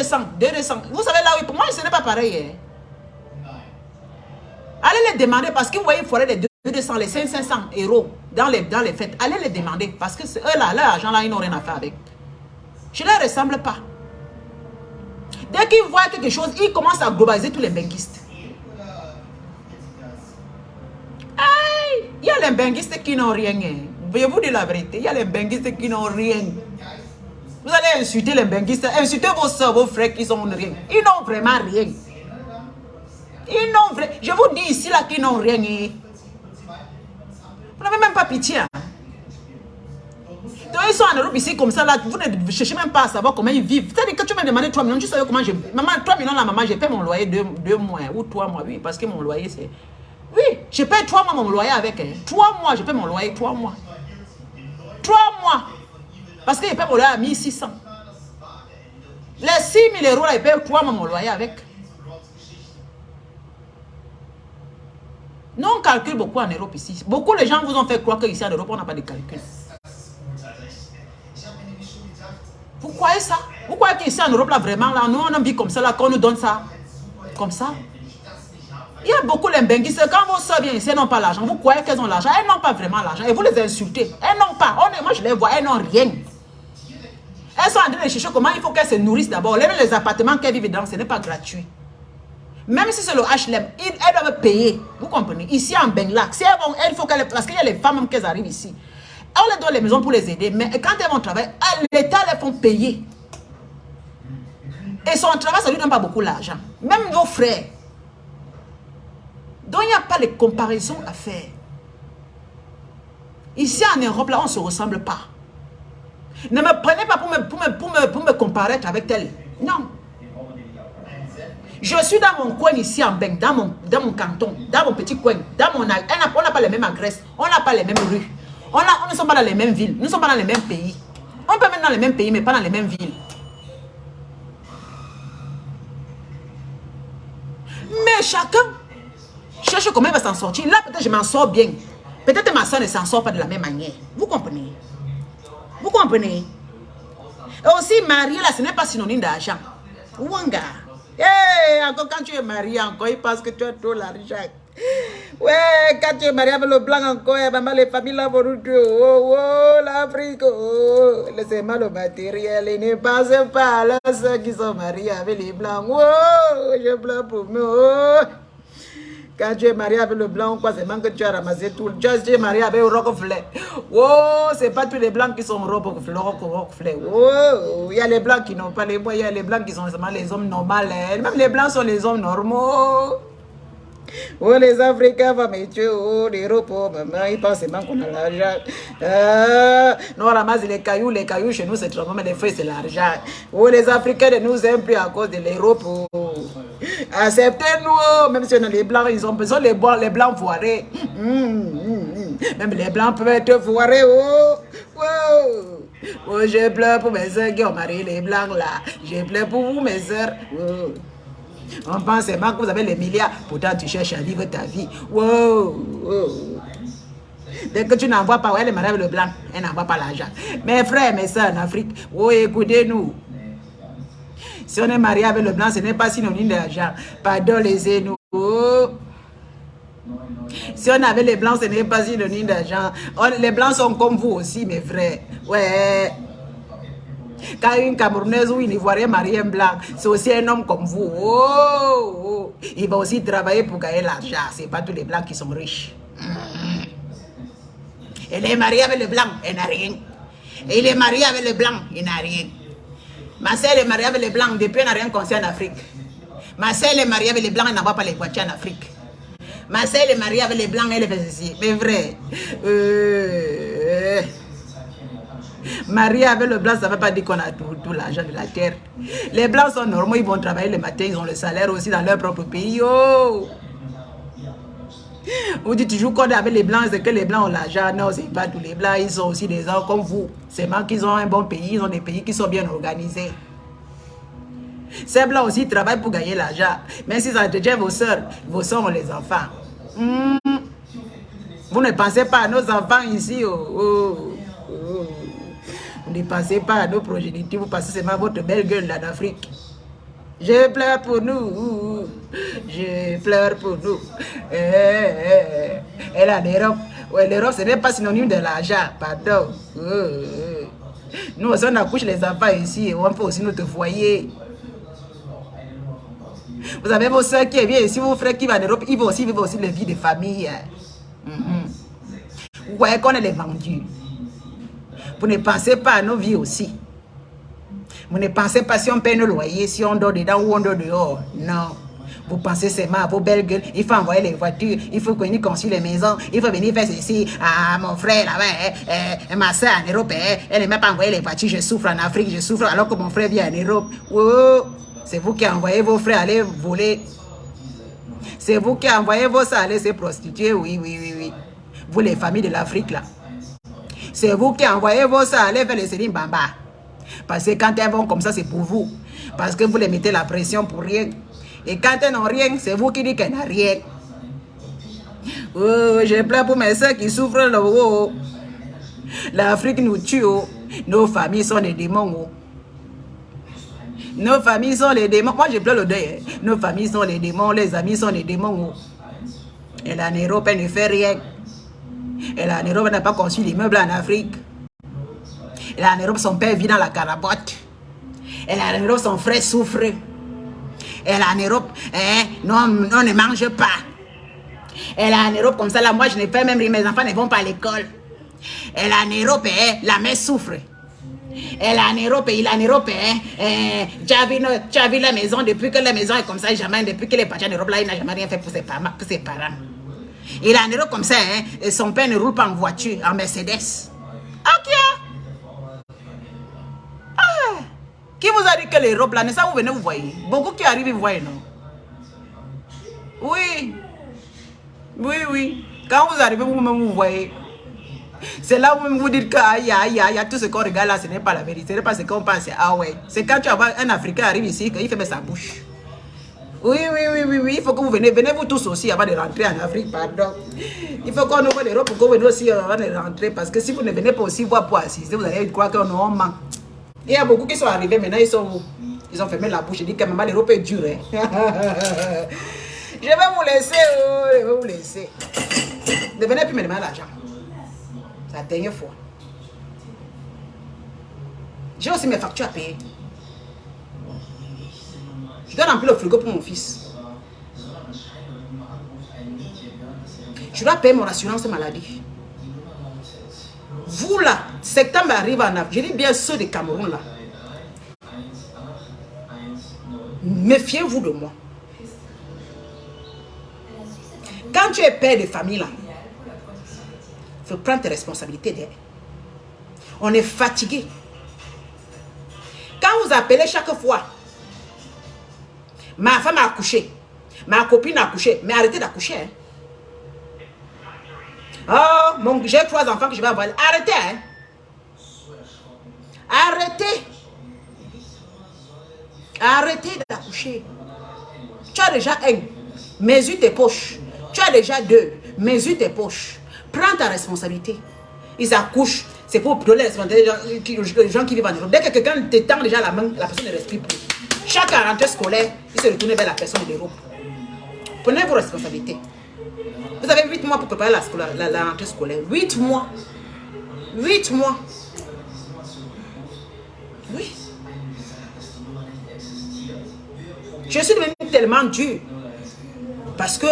Vous savez là, oui, pour moi, ce n'est pas pareil. Hein. Allez les demander parce que vous voyez, il faudrait les 200, les 500 € dans les fêtes. Allez les demander parce que eux là, leur argent là, ils n'ont rien à faire avec. Je ne leur ressemble pas. Dès qu'ils voient quelque chose, ils commencent à globaliser tous les benguistes. Aïe, il y a les benguistes qui n'ont rien. Je vais vous dire la vérité, il y a les benguistes qui n'ont rien. Vous allez insulter les benguistes, insulter vos soeurs, vos frères qui n'ont rien. Ils n'ont vraiment rien. Ils n'ont vraiment... Je vous dis ici là qu'ils n'ont rien. Vous n'avez même pas pitié. Hein? Donc ils sont en Europe ici comme ça là, vous ne cherchez même pas à savoir comment ils vivent. C'est-à-dire que tu m'as demandé 3 millions, tu savais comment je... Maman, 3 millions là, maman, j'ai payé mon loyer 2 mois ou 3 mois, oui, parce que mon loyer c'est... Oui, je paye 3 mois mon loyer avec. 3 mois, je paye mon loyer 3 mois. 3 mois. Parce que je paye mon loyer à 1600. Les 6 000 € là, je paye 3 mois mon loyer avec. Nous on calcule beaucoup en Europe ici. Beaucoup de gens vous ont fait croire qu'ici en Europe on n'a pas de calcul. Vous croyez ça? Vous croyez qu'ici en Europe, là, vraiment, là, nous, on a vu comme ça, là, qu'on nous donne ça? Comme ça? Il y a beaucoup d'imbenguistes. Quand vos soeurs viennent ici, elles n'ont pas l'argent. Vous croyez qu'elles ont l'argent? Elles n'ont pas vraiment l'argent. Et vous les insultez. Elles n'ont pas. Moi, je les vois, elles n'ont rien. Elles sont en train de chercher comment il faut qu'elles se nourrissent d'abord. Les appartements qu'elles vivent dedans, ce n'est pas gratuit. Même si c'est le HLM, elles doivent payer. Vous comprenez? Ici, en Benglac, si elles vont, il faut qu'elles... Parce qu'il y a les femmes qui arrivent ici. On les donne les maisons pour les aider, mais quand elles vont travailler, l'État les font payer. Et son travail, ça ne lui donne pas beaucoup d'argent. Même vos frères. Donc, il n'y a pas de comparaison à faire. Ici, en Europe, là, on ne se ressemble pas. Ne me prenez pas pour me comparer avec elle. Non. Je suis dans mon coin ici en Beng, dans mon canton, dans mon petit coin, on n'a pas les mêmes adresses, on n'a pas les mêmes rues, on ne sommes pas dans les mêmes villes, nous ne sommes pas dans les mêmes pays. On peut mettre dans les mêmes pays, mais pas dans les mêmes villes. Mais chacun cherche comment il va s'en sortir. Là, peut-être je m'en sors bien. Peut-être ma soeur ne s'en sort pas de la même manière. Vous comprenez? Vous comprenez? Et aussi, marier là, ce n'est pas synonyme d'argent. Wanga. Encore quand tu es marié, encore, il pense que tu as trop l'argent. Ouais, quand tu es marié avec le blanc encore, maman, les familles là vont nous tuer. Oh, l'Afrique, oh. Laissez-moi le matériel. Et ne pensez pas à là, ceux qui sont mariés avec les blancs. Oh, je pleure pour moi. Oh. Quand tu es marié avec le blanc, quoi, c'est même que tu as ramassé tout. Tu es marié avec le Rockefeller. Oh, c'est pas tous les blancs qui sont Rockefeller. Oh, il y a les blancs qui n'ont pas les moyens, il y a les blancs qui sont seulement les hommes normaux. Même les blancs sont les hommes normaux. Oh, les Africains vont me tuer. Oh, les repos, maman, ils pensent même qu'on a l'argent. Nous, on ramasse les cailloux chez nous, c'est trop, mais les feuilles, c'est l'argent. Oh, les Africains ne nous aiment plus à cause de les repos. Acceptez-nous, même si on a les blancs, ils ont besoin les blancs foirés. Même les blancs peuvent être foirés. Oh, oh, je pleure pour mes soeurs qui ont marié les blancs là. Je pleure pour vous, mes soeurs. Oh. On pense seulement que vous avez les milliards, pourtant tu cherches à vivre ta vie. Wow, wow. Dès que tu n'envoies pas, elle est mariée avec le blanc, elle n'envoie pas l'argent. Mes frères, mes soeurs en Afrique, oh, écoutez-nous. Si on est marié avec le blanc, ce n'est pas synonyme d'argent. Pardon, laissez-nous. Oh. Si on avait les blancs, ce n'est pas synonyme d'argent. Les blancs sont comme vous aussi, mes frères. Ouais. Quand une Camerounaise ou une Ivoirienne marie un blanc, c'est aussi un homme comme vous. Oh, oh. Il va aussi travailler pour gagner l'argent. Ce n'est pas tous les blancs qui sont riches. Elle est mariée avec le blanc, elle n'a rien. Et il est marié avec le blanc, il n'a rien. Ma soeur est mariée avec les blancs, depuis elle n'a rien conçu en Afrique. Ma soeur est mariée avec les blancs, elle n'envoie pas les voitures en Afrique. Ma soeur est mariée avec les blancs, elle fait ceci. Mais vrai. Mariée avec le blanc, ça ne veut pas dire qu'on a tout l'argent de la terre. Les blancs sont normaux, ils vont travailler le matin, ils ont le salaire aussi dans leur propre pays. Oh! Vous dites toujours qu'on est avec les blancs, c'est que les blancs ont l'argent. Non, ce n'est pas tous les blancs, ils sont aussi des gens comme vous. C'est même qu'ils ont un bon pays, ils ont des pays qui sont bien organisés. Ces blancs aussi travaillent pour gagner l'argent. Mais si ça devient vos soeurs ont les enfants. Vous ne pensez pas à nos enfants ici. Vous ne pensez pas à nos progénitures, vous pensez seulement à votre belle gueule là d'Afrique. Je pleure pour nous. Je pleure pour nous. Et là, l'Europe. Ouais, l'Europe, ce n'est pas synonyme de l'argent. Pardon. Nous aussi, on accouche les enfants ici. On peut aussi notre foyer. Vous avez vos soeurs qui viennent ici, vos frères qui vont en Europe. Ils vont aussi vivre aussi les vies de famille. Vous voyez qu'on est les vendus. Vous ne pensez pas à nos vies aussi. Vous ne pensez pas si on paye nos loyers, si on dort dedans ou on dort dehors. Non. Vous pensez seulement à vos belles gueules. Il faut envoyer les voitures. Il faut qu'on y construise les maisons. Il faut venir faire ceci. Ah, mon frère là-bas, ma soeur en Europe, elle ne m'a pas envoyé les voitures. Je souffre en Afrique, je souffre alors que mon frère vient en Europe. Oh, c'est vous qui envoyez vos frères aller voler. C'est vous qui envoyez vos soeurs aller se prostituer. Oui. Vous, les familles de l'Afrique là. C'est vous qui envoyez vos soeurs aller faire les Céline Bamba. Parce que quand elles vont comme ça, c'est pour vous. Parce que vous les mettez la pression pour rien. Et quand elles n'ont rien, c'est vous qui dites qu'elles n'ont rien. Oh, je pleure pour mes soeurs qui souffrent là. Oh. L'Afrique nous tue. Oh. Nos familles sont des démons. Oh. Nos familles sont les démons. Moi, je pleure le deuil. Hein. Nos familles sont les démons. Les amis sont les démons. Oh. Et en Europe, elle ne fait rien. Et en Europe, elle n'a pas conçu l'immeuble en Afrique. Et en Europe, son père vit dans la carabotte. Et en Europe, son frère souffre. Et en Europe, non, on ne mange pas. Et en Europe, comme ça, là, moi, je ne fais même rien. Mes enfants ne vont pas à l'école. Et en Europe, la mère souffre. Et en Europe, tu as vu la maison, depuis que la maison est comme ça, jamais, depuis qu'il est parti en Europe, là, il n'a jamais rien fait pour ses parents. Il est en Europe comme ça, et son père ne roule pas en voiture, en Mercedes. Ok. Qui vous a dit que l'Europe, là, ça vous venez, vous voyez. Beaucoup qui arrivent, vous voyez, non? Oui. Oui, oui. Quand vous arrivez, vous-même, vous voyez. C'est là où vous vous dites que aïe, aïe, aïe, tout ce qu'on regarde là, ce n'est pas la vérité. Ce n'est pas ce qu'on pense. Ah ouais. C'est quand tu vois un Africain arrive ici, qu'il fait sa bouche. Oui, oui, oui, oui, oui. Il faut que vous venez. Venez vous tous aussi avant de rentrer en Afrique, pardon. Il faut qu'on ouvre l'Europe pour que vous veniez aussi avant de rentrer. Parce que si vous ne venez pas aussi voir pour assister, vous allez croire qu'on ment. Il y a beaucoup qui sont arrivés maintenant, ils ont fermé la bouche. Je dis que maman, l'Europe est dure. Hein? Je vais vous laisser. Je vais vous laisser. Ne venez plus me demander l'argent. C'est la dernière fois. J'ai aussi mes factures à payer. Je dois remplir le frigo pour mon fils. Je dois payer mon assurance maladie. Vous là, septembre arrive en Afrique. Je dis bien ceux de Cameroun là. Méfiez-vous de moi. Quand tu es père de famille là, il faut prendre tes responsabilités derrière. On est fatigué. Quand vous appelez chaque fois, ma femme a accouché, ma copine a accouché, mais arrêtez d'accoucher. Hein. Oh, j'ai 3 enfants que je vais envoyer. Arrêtez. Hein. Arrêtez. Arrêtez d'accoucher. Tu as déjà 1. Mesure tes poches. Tu as déjà 2. Mesure tes poches. Prends ta responsabilité. Ils accouchent. C'est pour donner la responsabilité des gens qui vivent en Europe. Dès que quelqu'un te tend déjà la main, la personne ne respire plus. Chaque rentrée scolaire, il se retourne vers la personne de l'Europe. Prenez vos responsabilités. Vous avez 8 mois pour préparer la rentrée scolaire. 8 mois. 8 mois. Oui. Je suis devenu tellement dur. Parce que,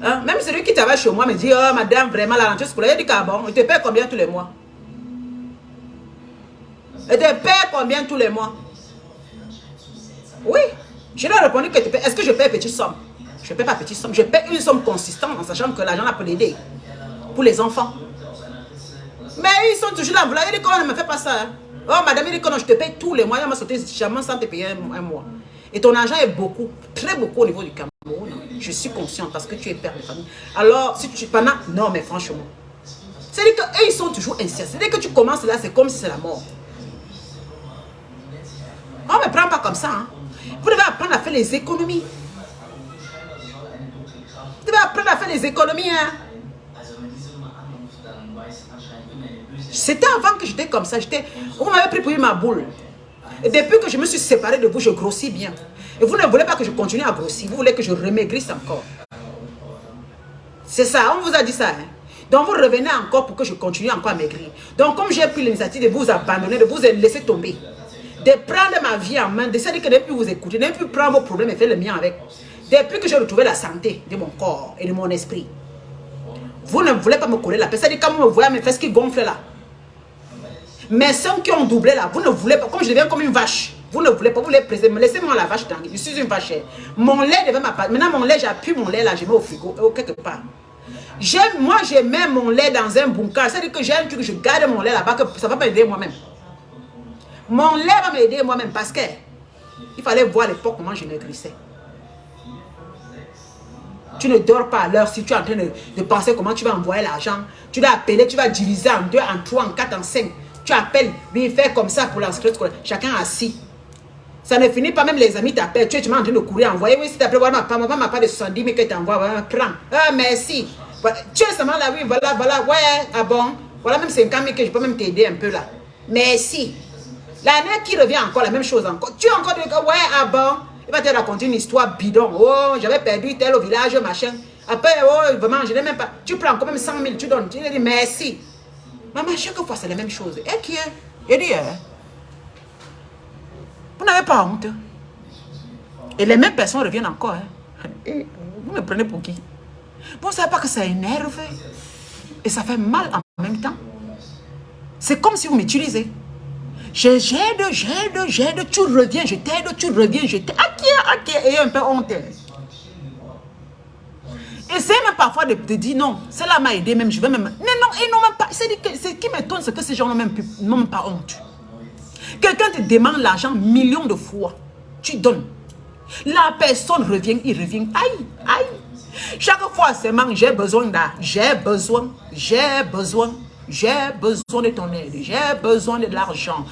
hein, même celui qui travaille chez moi me dit, oh madame, vraiment la rentrée scolaire, il dit ah bon, il te paie combien tous les mois? Il te paie combien tous les mois? Oui. Je lui ai répondu que est-ce que je paie petite somme? Je ne paie pas petite somme. Je paie une somme consistante en sachant que l'argent a pour l'aider. Pour les enfants. Mais ils sont toujours là. Il dit qu'on ne me fait pas ça. Hein. Oh madame, il dit que non, je te paye tous les mois. Il m'a sauté jamais sans te payer un mois. Et ton argent est beaucoup, très beaucoup au niveau du Cameroun. Je suis consciente parce que tu es père de famille. Alors, si tu pendant... Non, mais franchement. C'est-à-dire qu'eux, ils sont toujours incertains. C'est-à-dire que tu commences là, c'est comme si c'est la mort. On ne me prend pas comme ça. Hein. Vous devez apprendre à faire les économies. Vous devez apprendre à faire les économies. Hein. C'était avant que j'étais comme ça. Vous m'avez pris pour ma boule. Et depuis que je me suis séparée de vous, je grossis bien. Et vous ne voulez pas que je continue à grossir. Vous voulez que je remaigrisse encore. C'est ça, on vous a dit ça. Hein? Donc vous revenez encore pour que je continue encore à maigrir. Donc comme j'ai pris l'initiative de vous abandonner, de vous laisser tomber, de prendre ma vie en main, de se dire que ne plus vous écouter, ne plus prendre vos problèmes et faire le mien avec. Depuis que j'ai retrouvé la santé de mon corps et de mon esprit, vous ne voulez pas me coller la paix. C'est-à-dire quand vous me voyez mes fesses qui gonflent là, mes seins qui ont doublé là, vous ne voulez pas, comme je deviens comme une vache, vous ne voulez pas, vous voulez préserver, laissez-moi la vache tranquille, je suis une vache. Mon lait devait m'appartenir. Maintenant mon lait, j'appuie mon lait là, je mets au frigo, quelque part. Moi je mets mon lait dans un bunker, c'est-à-dire que j'ai un truc, je garde mon lait là-bas, que ça va m'aider moi-même. Mon lait va m'aider moi-même parce que il fallait voir à l'époque comment je maigrissais. Tu ne dors pas à l'heure si tu es en train de penser comment tu vas envoyer l'argent. Tu vas appeler, tu vas diviser en 2, en 3, en 4, en 5. Tu appelles, lui faire comme ça pour l'inscription scolaire. Chacun assis. Ça ne finit pas, même les amis t'appellent. Tu es en train de courir, envoyer. Oui, si tu appelles, voilà, ma maman m'a pas de 70 000 que tu envoies. Voilà, prends. Ah, merci. Tu es seulement là, oui, voilà, voilà. Ouais, ah bon. Voilà, même 50 000 que je peux même t'aider un peu là. Merci. L'année qui revient encore, la même chose encore. Tu es encore de ouais, ah bon. Il va te raconter une histoire bidon. Oh, j'avais perdu tel au village, machin. Après, oh, vraiment, je n'ai même pas. Tu prends quand même 100 000, tu donnes. Tu dis merci. Maman, chaque fois, c'est la même chose. Et qui est? Il dit, vous n'avez pas honte. Et les mêmes personnes reviennent encore. Hein. Et vous me prenez pour qui? Vous ne savez pas que ça énerve. Et ça fait mal en même temps. C'est comme si vous m'utilisez. J'aide, tu reviens, je t'aide, tu reviens, je t'aide. Ok, et un peu honte. Essayez même parfois de dire non, cela m'a aidé, même je vais même. Non, ils n'ont même pas. Ce qui m'étonne, c'est que ces gens n'ont même pas honte. Quelqu'un te demande l'argent millions de fois, tu donnes. La personne revient, il revient. Aïe, aïe. Chaque fois seulement, j'ai besoin de ton aide, j'ai besoin de l'argent.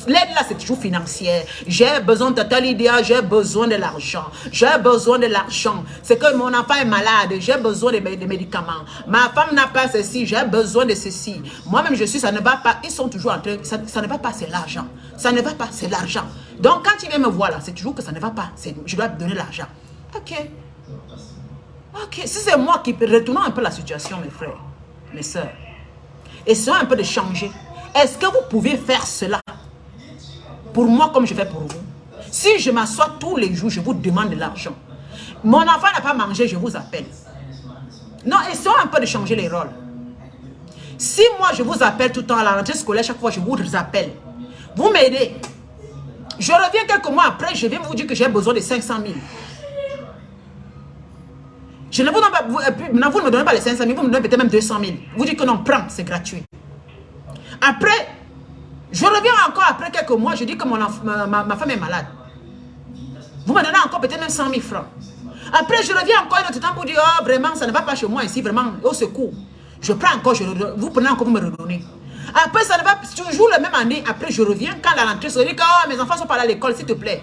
L'aide là, c'est toujours financière. J'ai besoin de ta idée, j'ai besoin de l'argent. J'ai besoin de l'argent. C'est que mon enfant est malade, j'ai besoin de médicaments. Ma femme n'a pas ceci, j'ai besoin de ceci. Moi-même, je suis, ça ne va pas. Ils sont toujours en train, ça ne va pas, c'est l'argent. Ça ne va pas, c'est l'argent. Donc, quand il vient me voir là, c'est toujours que ça ne va pas. Je dois donner l'argent. Ok. Ok. Si c'est moi qui retournons un peu la situation, mes frères, mes soeurs, essayons un peu de changer. Est-ce que vous pouvez faire cela pour moi comme je fais pour vous? Si je m'assois tous les jours, je vous demande de l'argent. Mon enfant n'a pas mangé, je vous appelle. Non, essayons un peu de changer les rôles. Si moi je vous appelle tout le temps à la rentrée scolaire, chaque fois je vous appelle, vous m'aidez. Je reviens quelques mois après, je viens vous dire que j'ai besoin de 500 000. Je ne vous donne pas, maintenant vous ne me donnez pas les 500 000, vous me donnez peut-être même 200 000. Vous dites que non, prends, c'est gratuit. Après, je reviens encore après quelques mois, je dis que ma femme est malade. Vous me donnez encore peut-être même 100 000 francs. Après, je reviens encore un autre temps pour dire, oh vraiment, ça ne va pas chez moi ici, vraiment, au secours. Je prends encore, vous prenez encore, vous me redonnez. Après, ça ne va toujours la même année. Après, je reviens quand la rentrée, je dis que oh, mes enfants sont pas là à l'école, s'il te plaît.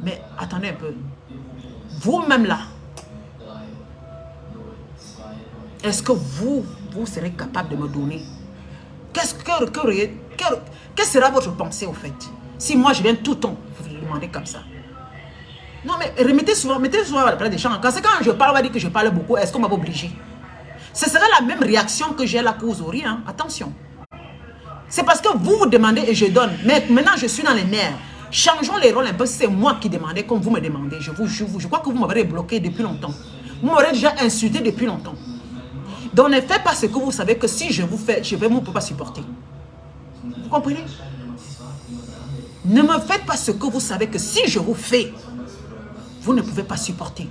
Mais attendez un peu. Vous-même là, est-ce que vous serez capable de me donner? Quelle sera votre pensée au fait? Si moi je viens tout le temps vous demander comme ça. Non mais mettez souvent à la place des gens. Quand je parle, on va dire que je parle beaucoup. Est-ce qu'on m'a obligé? Ce sera la même réaction que j'ai là que vous auriez. Hein? Attention. C'est parce que vous demandez et je donne. Mais maintenant je suis dans les nerfs. Changeons les rôles un peu. C'est moi qui demandais comme vous me demandez. Je crois que vous m'aurez bloqué depuis longtemps. Vous m'aurez déjà insulté depuis longtemps. Donc ne faites pas ce que vous savez que si je vous fais, je ne peux pas supporter. Vous comprenez? Ne me faites pas ce que vous savez que si je vous fais, vous ne pouvez pas supporter.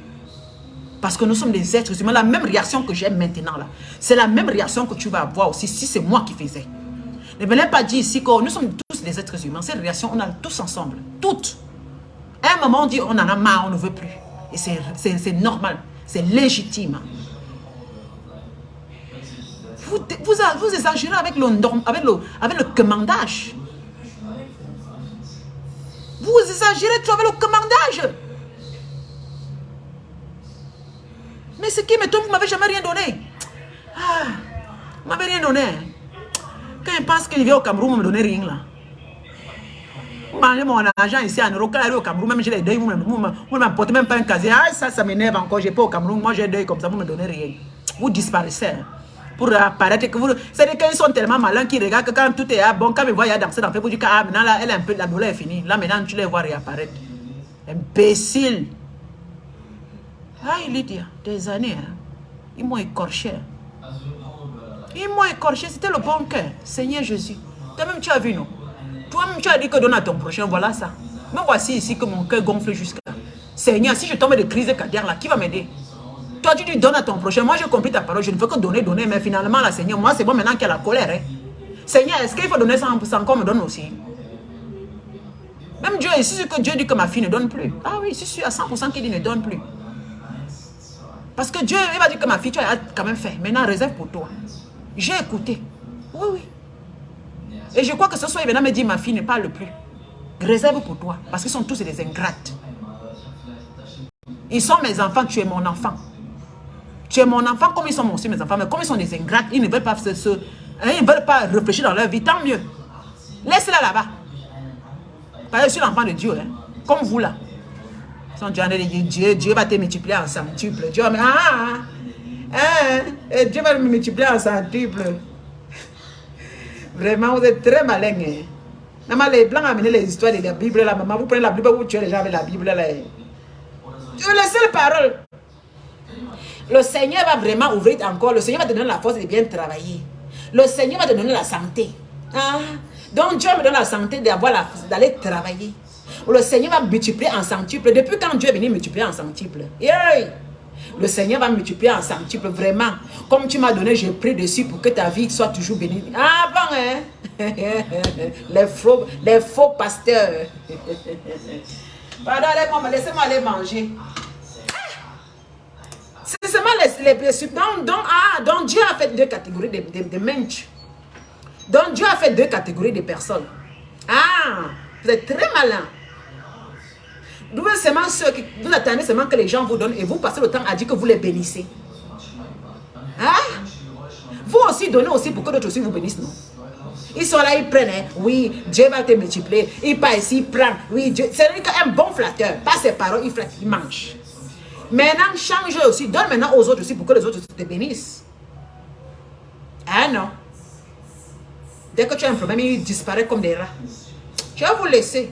Parce que nous sommes des êtres humains. La même réaction que j'ai maintenant là, c'est la même réaction que tu vas avoir aussi si c'est moi qui faisais. Ne venez pas dire ici que nous sommes tous des êtres humains. Cette réaction, on a tous ensemble. Toutes. À un moment, on dit on en a marre, on ne veut plus. Et c'est normal. C'est légitime. Vous exagérez avec le commandage. Vous exagérez trop avec le commandage. Mais ce qui me tombe, vous ne m'avez jamais rien donné. Ah, vous ne m'avez rien donné. Quand il pense qu'il vient au Cameroun, vous ne me donnez rien là. Vous mangez mon argent ici en euros. Quand il arrive au Cameroun, même j'ai les deuils, vous ne m'apportez même pas un casier. Ah, ça m'énerve encore. Je n'ai pas au Cameroun. Moi, j'ai des deuils comme ça, vous ne me donnez rien. Vous disparaissez. Pour apparaître que vous... C'est-à-dire qu'ils sont tellement malins qu'ils regardent que quand tout est bon, quand ils voient danser dans le fait, vous dites que ah, maintenant là, elle est un peu, la douleur est finie. Là maintenant, tu les vois réapparaître. Imbécile. Ah, Lydia, des années, hein, ils m'ont écorché. Ils m'ont écorché, c'était le bon cœur. Seigneur Jésus. Toi-même, tu as vu, non? Toi-même, tu as dit que donne à ton prochain, voilà ça. Me voici ici que mon cœur gonfle jusqu'à. Seigneur, si je tombe de crise cardiaque là, qui va m'aider? Toi, tu dis donne à ton prochain. Moi, j'ai compris ta parole. Je ne veux que donner. Mais finalement, là, Seigneur, moi, c'est bon maintenant qu'il y a la colère. Hein. Seigneur, est-ce qu'il faut donner ça encore me donne aussi? Même Dieu, c'est sûr que Dieu dit que ma fille ne donne plus. Ah oui, c'est sûr à 100% qu'il dit ne donne plus. Parce que Dieu, il va dire que ma fille, tu as quand même fait. Maintenant, réserve pour toi. J'ai écouté. Oui, oui. Et je crois que ce soir, il vient me dire ma fille ne parle plus. Réserve pour toi. Parce qu'ils sont tous des ingrates. Ils sont mes enfants, tu es mon enfant. Tu es mon enfant comme ils sont aussi mes enfants. Mais comme ils sont des ingrates, ils ne veulent pas ils ne veulent pas réfléchir dans leur vie. Tant mieux. Laisse-la là-bas. Parce que je suis l'enfant de Dieu. Hein, comme vous là. Dieu va te multiplier en centuple. Dieu va me multiplier en centuple. Vraiment, vous êtes très malin. Hein? Maman, les blancs amenaient les histoires de la Bible là. Maman, vous prenez la Bible, vous tuez les gens avec la Bible là. Dieu, la seule parole. Le Seigneur va vraiment ouvrir encore. Le Seigneur va te donner la force de bien travailler. Le Seigneur va te donner la santé. Ah. Donc Dieu me donne la santé d'aller travailler. Le Seigneur va multiplier en centuple. Depuis quand Dieu est venu multiplier en centuple? Yeah. Le Seigneur va multiplier en centuple. Vraiment. Comme tu m'as donné, j'ai pris dessus pour que ta vie soit toujours bénie. Ah bon, hein? les faux pasteurs. Pardon, laissez-moi aller manger. C'est seulement donc Dieu a fait deux catégories de mensch. Donc Dieu a fait deux catégories de personnes. Ah, vous êtes très malin. Vous attendez seulement que les gens vous donnent et vous passez le temps à dire que vous les bénissez. Hein? Vous aussi donnez aussi pour que d'autres aussi vous bénissent, non? Ils sont là, ils prennent, hein? Oui, Dieu va te multiplier. Il part ici, il prend. Oui, Dieu. C'est un bon flatteur. Pas ses paroles, il flatte, il mange. Maintenant, change aussi. Donne maintenant aux autres aussi pour que les autres te bénissent. Ah non. Dès que tu as un problème, il disparaît comme des rats. Je vais vous laisser.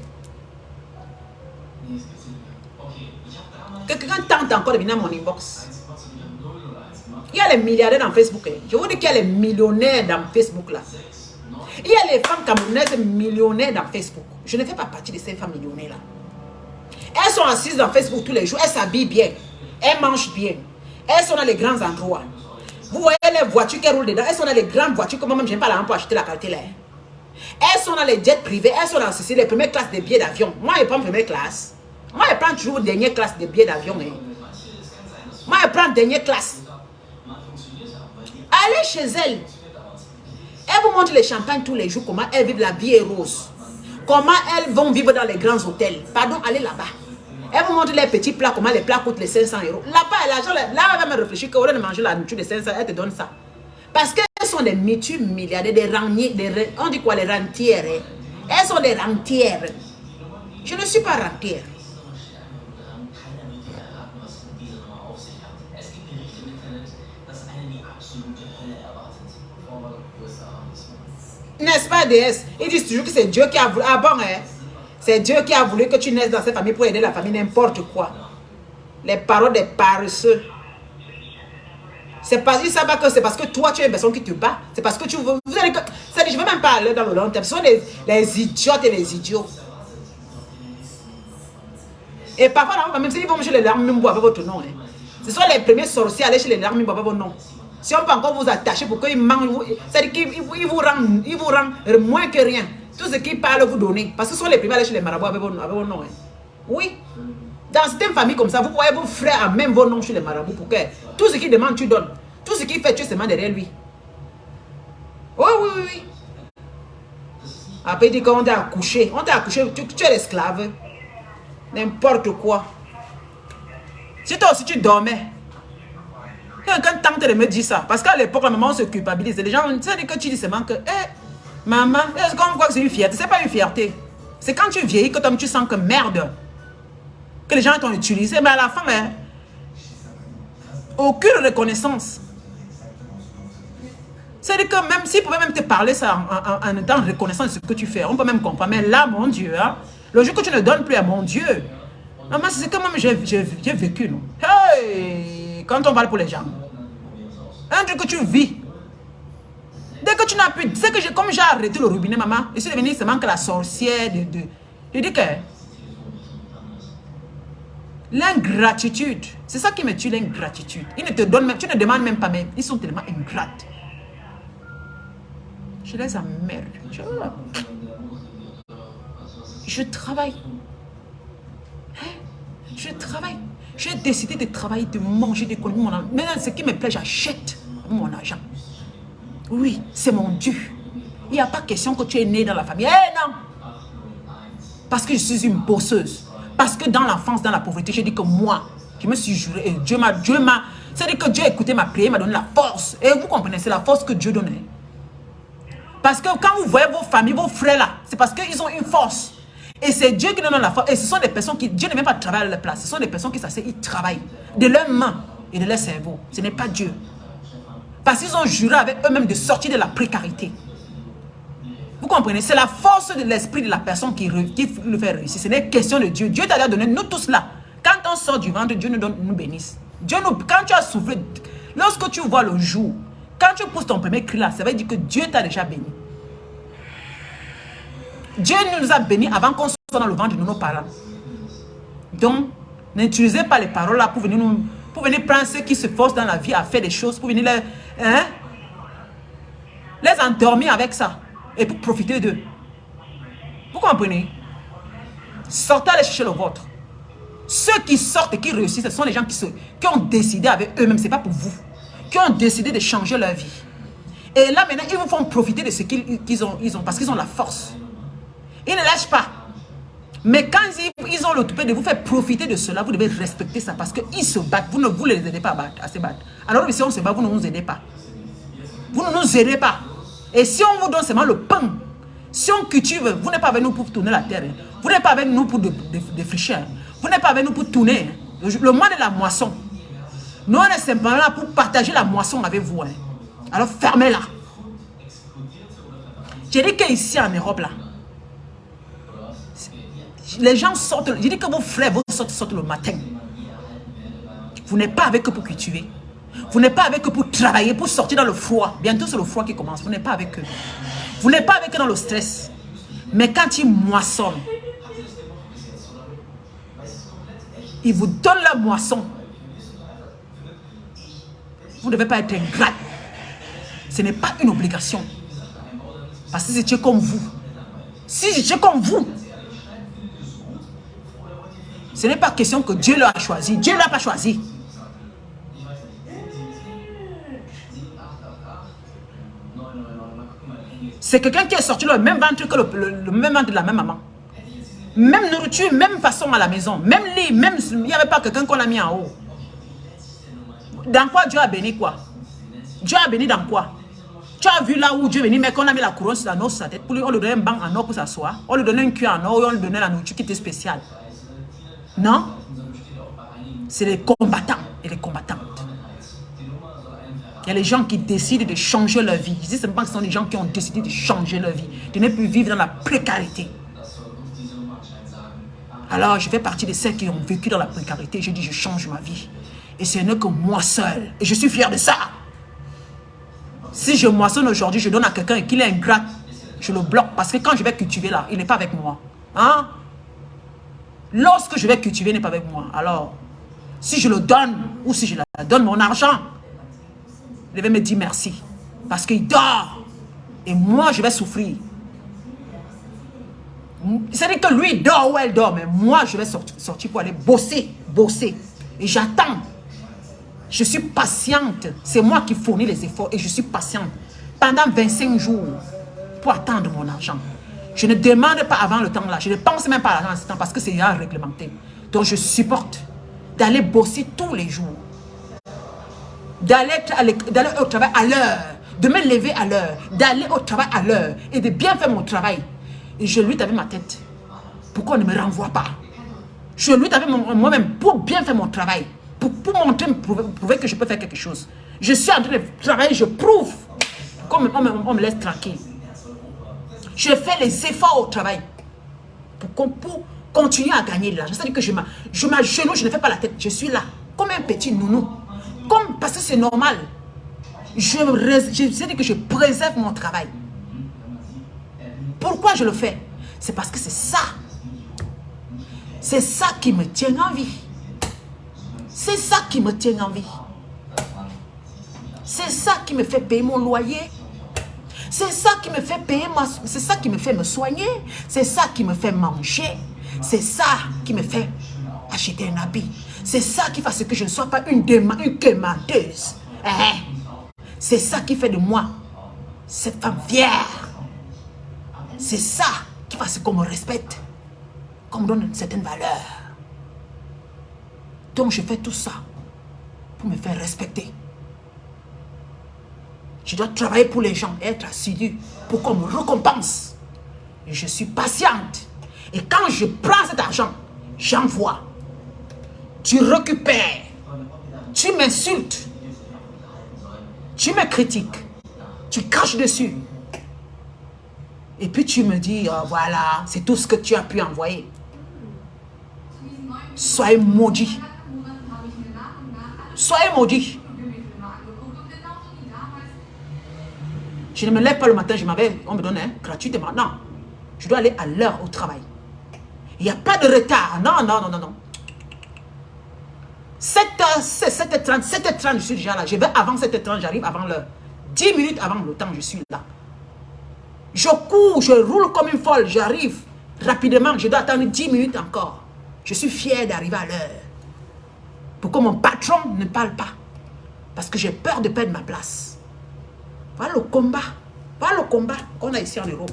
Quelqu'un tente encore de venir à mon inbox. Il y a les milliardaires dans Facebook. Je vous dis qu'il y a les millionnaires dans Facebook là. Il y a les femmes camerounaises millionnaires dans Facebook. Je ne fais pas partie de ces femmes millionnaires là. Elles sont assises dans Facebook tous les jours. Elles s'habillent bien. Elles mangent bien. Elles sont dans les grands endroits. Vous voyez les voitures qui roulent dedans. Elles sont dans les grandes voitures. Comme moi-même, je n'aime pas l'argent pour acheter la qualité là. Elles sont dans les jets privés. Elles sont dans les premières classes des billets d'avion. Moi, je prends première classe. Moi, je prends toujours dernière classe des billets d'avion. Moi, je prends dernière classe. Allez chez elles. Elles vous montrent les champagnes tous les jours. Comment elles vivent la vie rose. Comment elles vont vivre dans les grands hôtels. Pardon, allez là-bas. Elles vous montrent les petits plats. Comment les plats coûtent les 500 €. Là-bas, l'argent, là, elle va me réfléchir qu'au lieu de manger la nourriture de 500, elle te donne ça. Parce qu'elles sont des multimilliardaires, des rentiers, on dit quoi, les rentières. Elles sont des rentières. Je ne suis pas rentière. N'est-ce pas, déesse? Ils disent toujours que c'est Dieu qui a voulu. Ah bon, hein? C'est Dieu qui a voulu que tu naisses dans cette famille pour aider la famille, n'importe quoi. Les paroles des paresseux. C'est pas, ils savent pas que c'est parce que toi, tu es une personne qui te bat. C'est parce que tu veux. Vous allez, je ne veux même pas aller dans le long terme. Ce sont les idiotes et les idiots. Et parfois, même s'ils vont chez les larmes, même avec votre nom. Hein. Ce sont les premiers sorciers à aller chez les larmes, même avec votre nom. Si on peut encore vous attacher pour qu'ils mangent, c'est-à-dire qu'ils vous rendent moins que rien. Tout ce qu'ils parlent, vous donnez. Parce que ce sont les premiers à aller chez les marabouts avec vos noms. Hein. Oui. Dans certaines familles comme ça, vous voyez vos frères à même vos noms chez les marabouts pour que tout ce qu'ils demandent, tu donnes. Tout ce qu'il fait, tu es seulement derrière lui. Oui, oui, oui, oui. Après, il dit qu'on t'a accouché. On t'a accouché, tu es l'esclave. N'importe quoi. Si toi aussi tu dormais. Quelqu'un tente de me dire ça. Parce qu'à l'époque, la maman se culpabilise. Les gens, c'est que tu dis seulement que, maman, est-ce qu'on voit que c'est une fierté? C'est pas une fierté. C'est quand tu vieillis que toi, tu sens que merde. Que les gens t'ont utilisé. Mais à la fin, aucune reconnaissance. C'est-à-dire que même s'ils pouvaient même te parler ça en étant reconnaissant de ce que tu fais, on peut même comprendre. Mais là, mon Dieu, hein, le jour que tu ne donnes plus à mon Dieu, maman, c'est que moi j'ai vécu. Non? Hey! Quand on parle pour les gens, un truc que tu vis, dès que tu n'as plus, c'est que comme j'ai arrêté le robinet, maman, je suis devenue seulement que la sorcière je dis que l'ingratitude, c'est ça qui me tue, l'ingratitude. Ils ne te donnent même, tu ne demandes même pas même, ils sont tellement ingrates. Je les emmerde. Je travaille. Je travaille. J'ai décidé de travailler, de manger, d'économiser mon argent. Maintenant, ce qui me plaît, j'achète mon argent. Oui, c'est mon Dieu. Il n'y a pas question que tu es né dans la famille. Non. Parce que je suis une bosseuse. Parce que dans l'enfance, dans la pauvreté, j'ai dit que moi, je me suis juré. Et Dieu m'a. C'est-à-dire que Dieu a écouté ma prière, il m'a donné la force. Et vous comprenez, c'est la force que Dieu donnait. Parce que quand vous voyez vos familles, vos frères là, c'est parce qu'ils ont une force. Et c'est Dieu qui donne la force. Et ce sont des personnes qui... Dieu ne même pas travailler à leur place. Ce sont des personnes qui s'asseyent, ils travaillent de leurs mains et de leur cerveau. Ce n'est pas Dieu. Parce qu'ils ont juré avec eux-mêmes de sortir de la précarité. Vous comprenez? C'est la force de l'esprit de la personne qui le fait réussir. Ce n'est question de Dieu. Dieu t'a donné, nous tous là. Quand on sort du ventre, Dieu nous bénisse. Dieu nous, quand tu as soufflé, lorsque tu vois le jour, quand tu pousses ton premier cri là, ça veut dire que Dieu t'a déjà béni. Dieu nous a bénis avant qu'on soit dans le ventre de nos parents. Donc, n'utilisez pas les paroles là pour venir prendre ceux qui se forcent dans la vie à faire des choses, pour venir les endormir avec ça et pour profiter d'eux. Vous comprenez? Sortez aller chercher le vôtre. Ceux qui sortent et qui réussissent, ce sont les gens qui ont décidé avec eux-mêmes, ce n'est pas pour vous, qui ont décidé de changer leur vie. Et là, maintenant, ils vous font profiter de ce qu'ils ont, parce qu'ils ont la force. Ils ne lâchent pas. Mais quand ils ont l'occupé de vous faire profiter de cela, vous devez respecter ça parce qu'ils se battent. Vous ne vous les aidez pas à se battre. Alors, si on se bat, vous ne nous aidez pas. Vous ne nous aidez pas. Et si on vous donne seulement le pain, si on cultive, vous n'êtes pas avec nous pour tourner la terre. Vous n'êtes pas avec nous pour défricher. Vous n'êtes pas avec nous pour tourner. Le mois de la moisson. Nous, on est simplement là pour partager la moisson avec vous. Alors, fermez-la. J'ai dit qu'ici, en Europe, là, les gens sortent. J'ai dit que vos frères, sortent le matin. Vous n'êtes pas avec eux pour cultiver. Vous n'êtes pas avec eux pour travailler, pour sortir dans le froid. Bientôt, c'est le froid qui commence. Vous n'êtes pas avec eux. Vous n'êtes pas avec eux dans le stress. Mais quand ils moissonnent, ils vous donnent la moisson. Vous ne devez pas être ingrat. Ce n'est pas une obligation. Parce que si j'étais comme vous, ce n'est pas question que Dieu l'a choisi. Dieu ne l'a pas choisi. C'est quelqu'un qui est sorti le même ventre que le même ventre de la même maman. Même nourriture, même façon à la maison. Même lit, même il n'y avait pas quelqu'un qu'on a mis en haut. Dans quoi Dieu a béni quoi? Dieu a béni dans quoi? Tu as vu là où Dieu est béni, mais qu'on a mis la couronne sur sa tête. On lui donnait un banc en or pour s'asseoir. On lui donnait un cuir en or et on lui donnait la nourriture qui était spéciale. Non? C'est les combattants et les combattantes. Il y a les gens qui décident de changer leur vie. Je dis simplement que ce sont les gens qui ont décidé de changer leur vie. De ne plus vivre dans la précarité. Alors, je fais partie de celles qui ont vécu dans la précarité. Je dis, je change ma vie. Et ce n'est que moi seul. Et je suis fier de ça. Si je moissonne aujourd'hui, je donne à quelqu'un et qu'il est ingrat, je le bloque. Parce que quand je vais cultiver là, il n'est pas avec moi. Hein? Lorsque je vais cultiver, il n'est pas avec moi. Alors, si je le donne ou si je la donne mon argent, il va me dire merci. Parce qu'il dort. Et moi, je vais souffrir. C'est-à-dire que lui dort ou elle dort, mais moi, je vais sortir pour aller bosser. Et j'attends. Je suis patiente. C'est moi qui fournis les efforts et je suis patiente. Pendant 25 jours pour attendre mon argent. Je ne demande pas avant le temps là. Je ne pense même pas à l'argent en ce temps parce que c'est déjà réglementé. Donc je supporte d'aller bosser tous les jours. D'aller au travail à l'heure. De me lever à l'heure. D'aller au travail à l'heure. Et de bien faire mon travail. Et je lutte avec ma tête. Pourquoi on ne me renvoie pas? Je lutte avec moi-même pour bien faire mon travail. Pour montrer, prouver que je peux faire quelque chose. Je suis en train de travailler, je prouve. Comme on me laisse tranquille. Je fais les efforts au travail. Pour continuer à gagner de l'argent. C'est-à-dire que je m'agenouille, je ne fais pas la tête. Je suis là. Comme un petit nounou. Parce que c'est normal. C'est-à-dire que je préserve mon travail. Pourquoi je le fais? C'est parce que c'est ça. C'est ça qui me tient en vie. C'est ça qui me tient en vie. C'est ça qui me fait payer mon loyer. C'est ça qui me fait payer c'est ça qui me fait me soigner. C'est ça qui me fait manger. C'est ça qui me fait acheter un habit. C'est ça qui fait que je ne sois pas une quémanteuse. C'est ça qui fait de moi cette femme fière. C'est ça qui fait qu'on me respecte. Qu'on me donne une certaine valeur. Donc je fais tout ça pour me faire respecter. Je dois travailler pour les gens, être assidu pour qu'on me récompense. Et je suis patiente. Et quand je prends cet argent, j'envoie. Tu récupères. Tu m'insultes. Tu me critiques. Tu craches dessus. Et puis tu me dis, oh, voilà, c'est tout ce que tu as pu envoyer. Soyez maudits. Soyez maudits. Je ne me lève pas le matin, on me donne gratuitement. Non, je dois aller à l'heure au travail. Il n'y a pas de retard. Non. 7h, 7h30, 7h30, je suis déjà là. Je vais avant 7h30, j'arrive avant l'heure. 10 minutes avant le temps, je suis là. Je cours, je roule comme une folle, j'arrive rapidement. Je dois attendre 10 minutes encore. Je suis fière d'arriver à l'heure. Pour que mon patron ne parle pas. Parce que j'ai peur de perdre ma place. Voilà le combat. Voilà le combat qu'on a ici en Europe.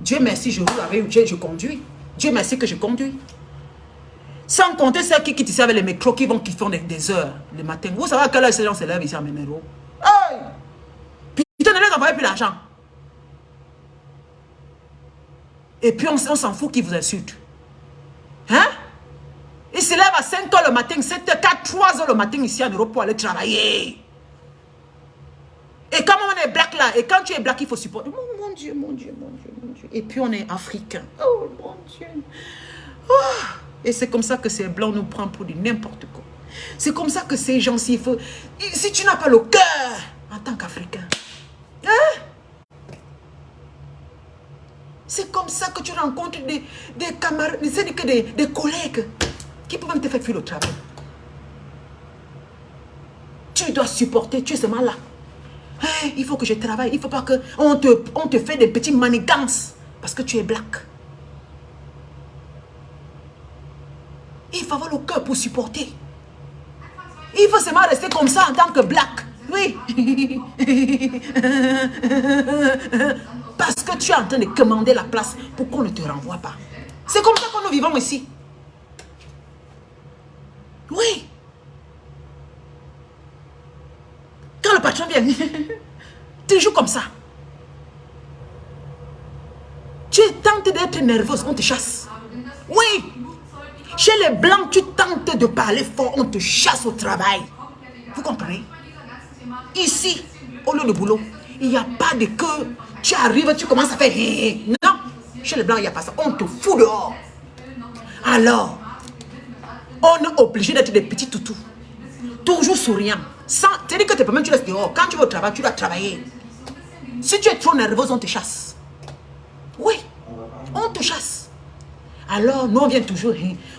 Dieu merci, je roule avec Dieu, je conduis. Dieu merci que je conduis. Sans compter ceux qui quittent ici avec les métros qui font des heures le matin. Vous savez à quelle heure ces gens se lèvent ici en Ménéro? Hey! Putain, ne leur envoyez plus l'argent. Et puis on s'en fout qui vous insulte. Hein? Ils se lèvent à 5 h le matin, 7 h, 4, 3 h le matin ici en Europe pour aller travailler. Et comme on est black là, et quand tu es black, il faut supporter. Mon Dieu, mon Dieu, mon Dieu, mon Dieu. Et puis on est africain. Oh mon Dieu. Oh. Et c'est comme ça que ces blancs nous prennent pour du n'importe quoi. C'est comme ça que ces gens, si tu n'as pas le cœur en tant qu'Africain, hein? C'est comme ça que tu rencontres des camarades, des collègues qui peuvent même te faire fuir le travail. Tu dois supporter, tu es seulement là. Hey, il faut que je travaille, il ne faut pas qu'on te fait des petits manigances parce que tu es black. Il faut avoir le cœur pour supporter. Il faut seulement rester comme ça en tant que black. Oui. Parce que tu es en train de commander la place pour qu'on ne te renvoie pas. C'est comme ça que nous vivons ici. Oui. Quand le patron vient, toujours comme ça. Tu tentes d'être nerveuse, on te chasse. Oui. Chez les blancs, tu tentes de parler fort, on te chasse au travail. Vous comprenez? Ici, au lieu de boulot, il n'y a pas de que tu arrives, tu commences à faire... Non, chez les blancs, il n'y a pas ça. On te fout dehors. Alors, on est obligé d'être des petits toutous. Toujours souriant. C'est-à-dire que tu peux même tu restes dehors. Quand tu vas au travail, tu dois travailler. Si tu es trop nerveuse, on te chasse. Oui, on te chasse. Alors, nous, on vient toujours,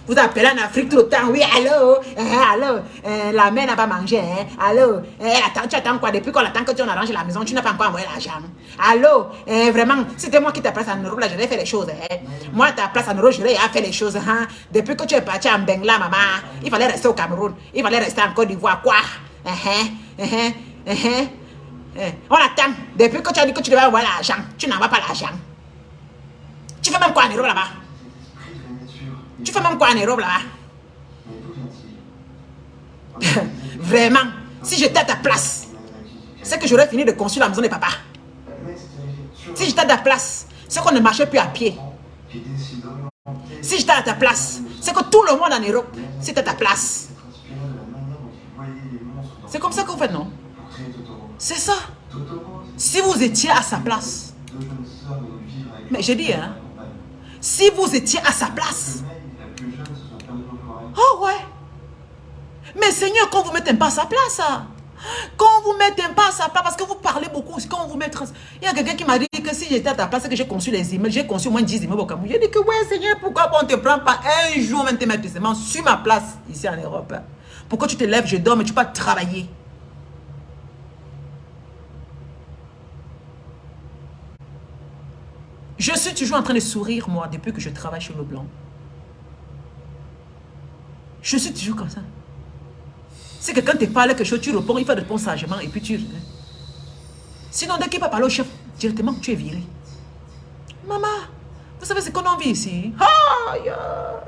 vous appelez en Afrique tout le temps, oui, allô, la mère n'a pas mangé, allô, tu attends quoi, depuis qu'on attend que tu en arranges la maison, tu n'as pas encore envoyé l'argent. Allô, vraiment, c'était moi qui t'ai placé en Europe, là, j'aurais fait les choses, moi, ta place en Europe, j'aurais fait les choses, depuis que tu es parti en Bengla, maman, il fallait rester au Cameroun, il fallait rester en Côte d'Ivoire, quoi, on attend, depuis que tu as dit que tu devais envoyer l'argent, tu n'envoies pas l'argent. Tu fais même quoi en Europe là-bas? Tu fais même quoi en Europe là-bas? Vraiment, si j'étais à ta place, c'est que j'aurais fini de construire la maison de papa. Si j'étais à ta place, c'est qu'on ne marchait plus à pied. Si j'étais à ta place, c'est que tout le monde en Europe, c'était à ta place. C'est comme ça qu'on fait, non? C'est ça. Si vous étiez à sa place, mais je dis, hein, si vous étiez à sa place, oh ouais. Mais Seigneur, qu'on vous mette pas à sa place. Qu'on vous mette pas à sa place, parce que vous parlez beaucoup. Quand vous mettez... Il y a quelqu'un qui m'a dit que si j'étais à ta place, que j'ai conçu les immeubles, j'ai conçu au moins 10 immeubles au Cameroun. J'ai dit que ouais Seigneur, pourquoi on ne te prend pas un jour même te mettre seulement sur ma place ici en Europe? Pourquoi tu te lèves, je dors, mais tu peux pas travailler? Je suis toujours en train de sourire, moi, depuis que je travaille chez le blanc. Je suis toujours comme ça. Si quelqu'un te parle quelque chose, tu réponds, il faut répondre sagement et puis tu... Sinon, dès qu'il va parler au chef, directement, tu es viré. Maman, vous savez ce qu'on en vit ici? Oh, yeah.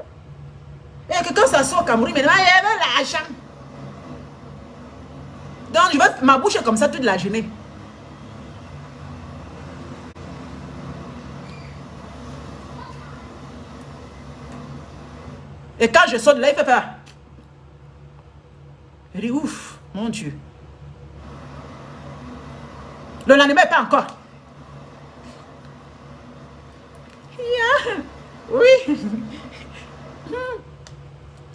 Et quelqu'un s'assoit au Cameroun, mais il veut l'argent. Donc, je vais, ma bouche est comme ça toute la journée. Et quand je sors de là, il fait peur. Il dit, ouf, mon Dieu. Le lendemain, pas encore. Yeah. Oui.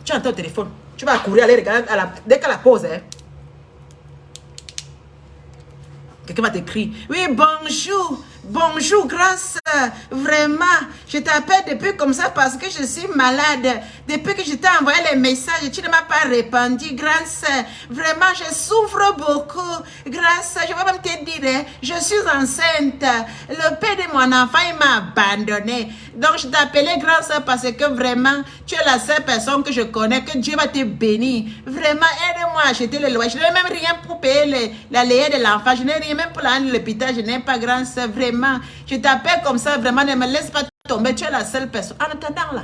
Tu entends le téléphone. Tu vas courir, aller regarder dès qu'à la pause. Quelqu'un va t'écrire. Oui, bonjour. Bonjour, grâce. Vraiment, je t'appelle depuis comme ça parce que je suis malade. Depuis que je t'ai envoyé les messages, tu ne m'as pas répondu, grâce. Vraiment, je souffre beaucoup. Grâce, je vais même te dire, hein, je suis enceinte. Le père de mon enfant, il m'a abandonné. Donc, je t'appelais grâce parce que vraiment, tu es la seule personne que je connais, que Dieu va te bénir. Vraiment, aide-moi à acheter le loyer. Je n'ai même rien pour payer la layer de l'enfant. Je n'ai rien même pour aller à l'hôpital. Je n'ai pas grâce. Vraiment, je t'appelle comme ça. Vraiment, ne me laisse pas tomber. Tu es la seule personne. En attendant, là.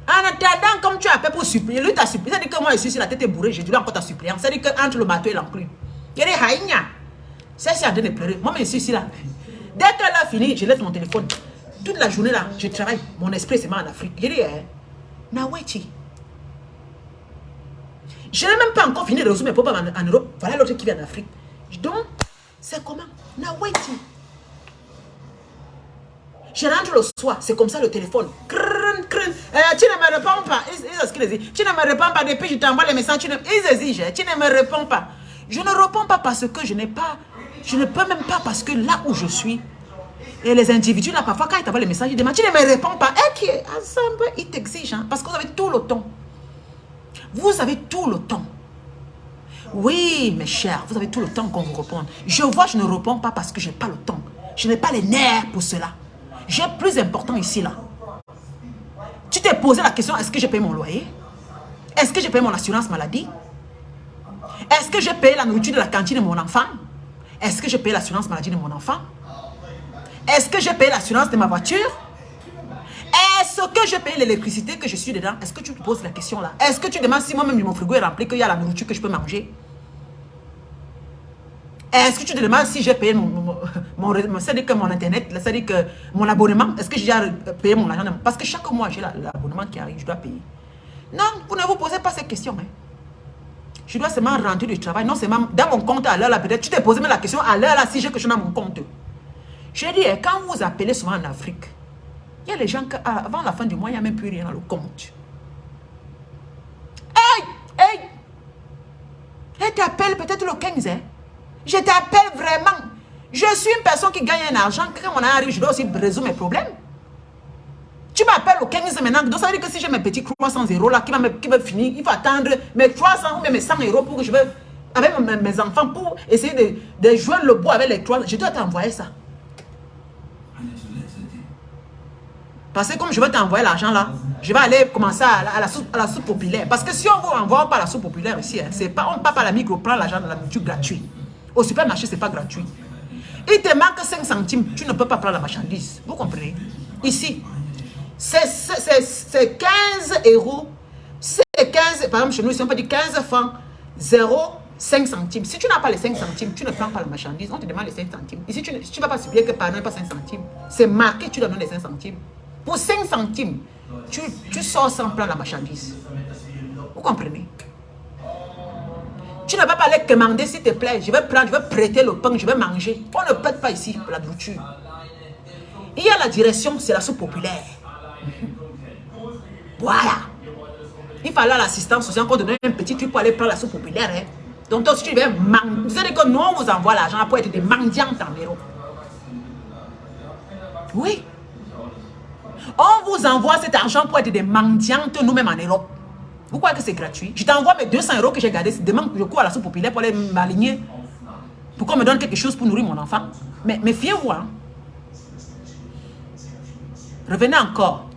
En attendant, comme tu appelles pour supplier, lui t'a supplié. C'est-à-dire que moi, je suis sur la tête bourrée. Je dis encore ta suppliant. C'est-à-dire qu'entre le bateau et l'enclume. Il y a des haïgnas. C'est en train de pleurer. Moi, je suis ici là. Dès qu'elle a fini, je laisse mon téléphone. Toute la journée là, je travaille. Mon esprit, c'est moi en Afrique. Je dis, Naweti. Je n'ai même pas encore fini de résoudre mes problèmes en Europe. Voilà l'autre qui vient en Afrique. Donc, c'est comment? Naweti. Je rentre le soir, c'est comme ça le téléphone. Tu ne me réponds pas. Tu ne me réponds pas depuis que je t'envoie les messages. Ils exigent. Tu ne me réponds pas. Je ne réponds pas parce que je n'ai pas. Je ne peux même pas parce que là où je suis. Et les individus là, parfois quand ils t'envoient les messages, ils demandent, tu ne me réponds pas. Et qui est ensemble, ils t'exigent. Hein, parce que vous avez tout le temps. Vous avez tout le temps. Oui, mes chers, vous avez tout le temps qu'on vous réponde. Je vois, je ne réponds pas parce que je n'ai pas le temps. Je n'ai pas les nerfs pour cela. J'ai plus important ici, là. Tu t'es posé la question, est-ce que j'ai payé mon loyer? Est-ce que j'ai payé mon assurance maladie? Est-ce que j'ai payé la nourriture de la cantine de mon enfant? Est-ce que j'ai payé l'assurance maladie de mon enfant? Est-ce que j'ai payé l'assurance de ma voiture? Est-ce que j'ai payé l'électricité que je suis dedans? Est-ce que tu te poses la question là? Est-ce que tu demandes si moi-même mon frigo est rempli, qu'il y a la nourriture que je peux manger? Est-ce que tu te demandes si j'ai payé c'est-à-dire que mon internet, c'est-à-dire que mon abonnement, est-ce que j'ai payé mon argent? Parce que chaque mois, j'ai l'abonnement qui arrive, je dois payer. Non, vous ne vous posez pas ces questions. Hein. Je dois seulement rentrer du travail, non seulement dans mon compte à l'heure là, peut-être tu t'es posé même la question à l'heure là, si j'ai quelque chose dans mon compte. Je dis, quand vous appelez souvent en Afrique, il y a les gens qui, avant la fin du mois, il n'y a même plus rien dans le compte. Hey! Hey! Elle t'appelle peut-être le 15, hein? Je t'appelle vraiment. Je suis une personne qui gagne un argent. Quand on arrive, je dois aussi résoudre mes problèmes. Tu m'appelles au 15 maintenant. Donc ça veut dire que si j'ai mes petits 300 € là qui va finir, il faut attendre mes 300 ou mes 100 € pour que je vais, avec mes enfants, pour essayer de joindre le bois avec les 300. Je dois t'envoyer ça. Parce que comme je vais t'envoyer l'argent là, je vais aller commencer à la soupe populaire. Parce que si on ne vous envoie pas la soupe populaire ici, hein, on ne part pas la micro, prend l'argent de la nourriture gratuite. Au supermarché, ce n'est pas gratuit. Il te manque 5 centimes, tu ne peux pas prendre la marchandise. Vous comprenez? Ici, c'est 15 €. C'est 15, par exemple, chez nous, ici, on peut dire 15 francs, 0,5 centimes. Si tu n'as pas les 5 centimes, tu ne prends pas la marchandise, on te demande les 5 centimes. Ici, tu ne vas pas supplier que pardon, pas 5 centimes. C'est marqué, tu donnes les 5 centimes. Pour 5 centimes, tu sors sans prendre la marchandise. Vous comprenez? Tu ne vas pas aller commander, s'il te plaît. Je vais prendre, je vais prêter le pain, je vais manger. On ne prête pas ici pour la nourriture. Il y a la direction, c'est la soupe populaire. Voilà. Il fallait l'assistance sociale, qu'on donne un petit truc pour aller prendre la soupe populaire. Hein. Donc, toi, si tu veux manger, vous savez que nous, on vous envoie l'argent pour être des mendiants en Europe. Oui. On vous envoie cet argent pour être des mendiantes nous-mêmes en Europe. Vous croyez que c'est gratuit? Je t'envoie mes 200 € que j'ai gardés. Demain, je cours à la soupe populaire pour aller m'aligner. Pour qu'on me donne quelque chose pour nourrir mon enfant. Mais fiez-vous. Hein. Revenez encore.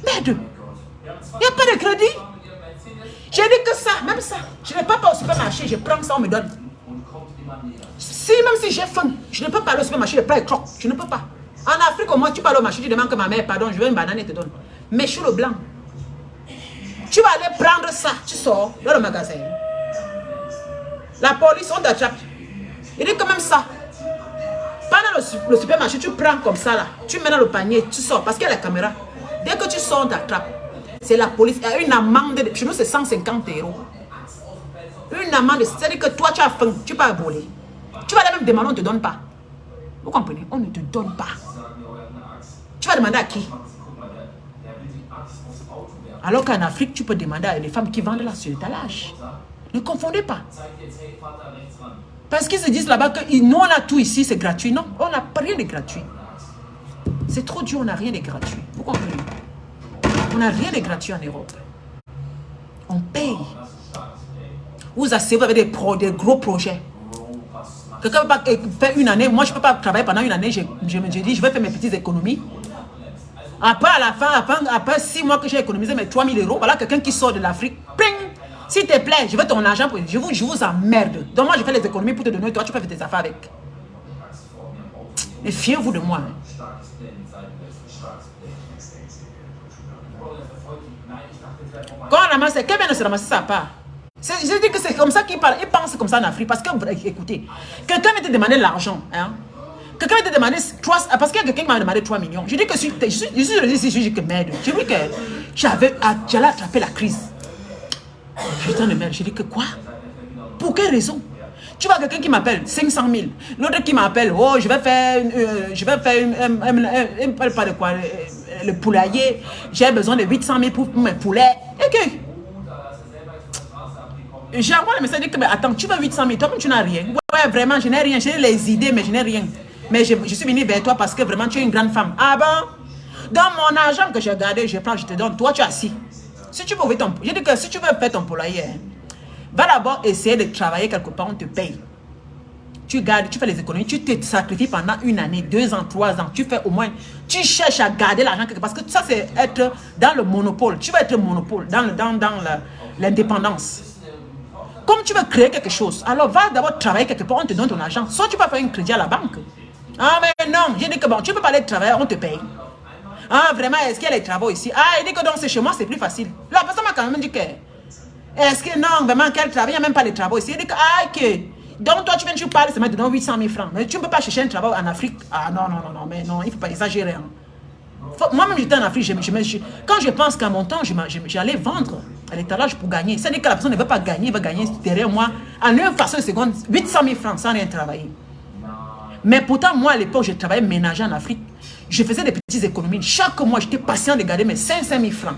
Merde. Il n'y a pas de crédit. J'ai dit que ça, même ça. Je ne peux pas au supermarché, je prends ça, on me donne. Même si j'ai faim, je ne peux pas aller au supermarché, je prends les crocs. Je ne peux pas. En Afrique, au moins, tu parles au marché, tu demandes que ma mère, pardon, je veux une banane et te donne. Mais je suis le blanc. Tu vas aller prendre ça, tu sors dans le magasin. La police, on t'attrape. Il dit quand même ça. Pendant le supermarché, tu prends comme ça là. Tu mets dans le panier, tu sors parce qu'il y a la caméra. Dès que tu sors, on t'attrape. C'est la police. Il y a une amende. Chez nous, c'est 150 €. Une amende, c'est-à-dire que toi, tu as faim, tu peux voler. Tu vas même demander, on ne te donne pas. Vous comprenez? On ne te donne pas. Tu vas demander à qui? Alors qu'en Afrique, tu peux demander à les femmes qui vendent là sur l'étalage. Ne confondez pas. Parce qu'ils se disent là-bas que nous, on a tout ici, c'est gratuit. Non, on n'a rien de gratuit. C'est trop dur, on n'a rien de gratuit. Vous comprenez? On n'a rien de gratuit en Europe. On paye. Vous asseyez avec des gros projets. Quelqu'un ne peut pas faire une année. Moi, je ne peux pas travailler pendant une année. Je dis, je vais faire mes petites économies. Après, à la fin, après 6 mois que j'ai économisé mes 3 000 euros, voilà quelqu'un qui sort de l'Afrique. S'il te plaît, je veux ton argent. Je vous emmerde. Donc, moi, je fais les économies pour te donner. Toi, tu peux faire tes affaires avec. Mais fiez-vous de moi. Hein. Quand on ramasse, quelqu'un ne se ramasser sa part. Je dis que c'est comme ça qu'ils parlent. Ils pensent comme ça en Afrique. Parce que, écoutez, quelqu'un va te demander l'argent. Hein? Quelqu'un va te demander 3... Parce qu'il y a quelqu'un qui m'a demandé 3 millions. Je dis que je dis que merde. Je dis que j'allais attraper la crise. Putain de merde. Je dis que quoi? Pour quelle raison? Tu vois quelqu'un qui m'appelle 500 000. L'autre qui m'appelle, oh, je vais faire pas de quoi, le poulailler. J'ai besoin de 800 000 pour mes poulets. Et que j'envoie le message, dit que, mais attends, tu veux 800 000, toi-même tu n'as rien. Ouais, vraiment, je n'ai rien. J'ai les idées, mais je n'ai rien. Mais je suis venu vers toi parce que vraiment, tu es une grande femme. Ah bon? Dans mon argent que j'ai gardé, je prends, je te donne. Toi, tu es assis. Si tu veux ouvrir ton... Je dis que si tu veux faire ton poulailler, va d'abord essayer de travailler quelque part, on te paye. Tu gardes, tu fais les économies, tu te sacrifies pendant 1 année, 2 ans, 3 ans. Tu fais au moins... Tu cherches à garder l'argent quelque part. Parce que ça, c'est être dans le monopole. Tu vas être monopole, dans l'indépendance. Comme tu veux créer quelque chose, alors va d'abord travailler quelque part, on te donne ton argent. Soit tu vas faire un crédit à la banque. Ah mais non, j'ai dit que bon, tu peux pas aller travailler, on te paye. Ah vraiment, est-ce qu'il y a les travaux ici? Ah, il dit que donc c'est chez moi, c'est plus facile. La personne m'a quand même dit que... Est-ce que non, vraiment, quel travail? Il n'y a même pas les travaux ici. Il dit que, ah ok. Donc toi, tu viens, tu parles, c'est maintenant 800 000 francs. Mais tu ne peux pas chercher un travail en Afrique. Ah non, mais non, il ne faut pas exagérer. Hein. Moi-même, j'étais en Afrique. Quand je pense qu'à mon temps, j'allais vendre à l'étalage pour gagner. C'est-à-dire que la personne ne veut pas gagner, il va gagner derrière moi. En une fraction de seconde, 800 000 francs sans rien travailler. Mais pourtant, moi, à l'époque, je travaillais ménager en Afrique. Je faisais des petites économies. Chaque mois, j'étais patient de garder mes 500 000 francs.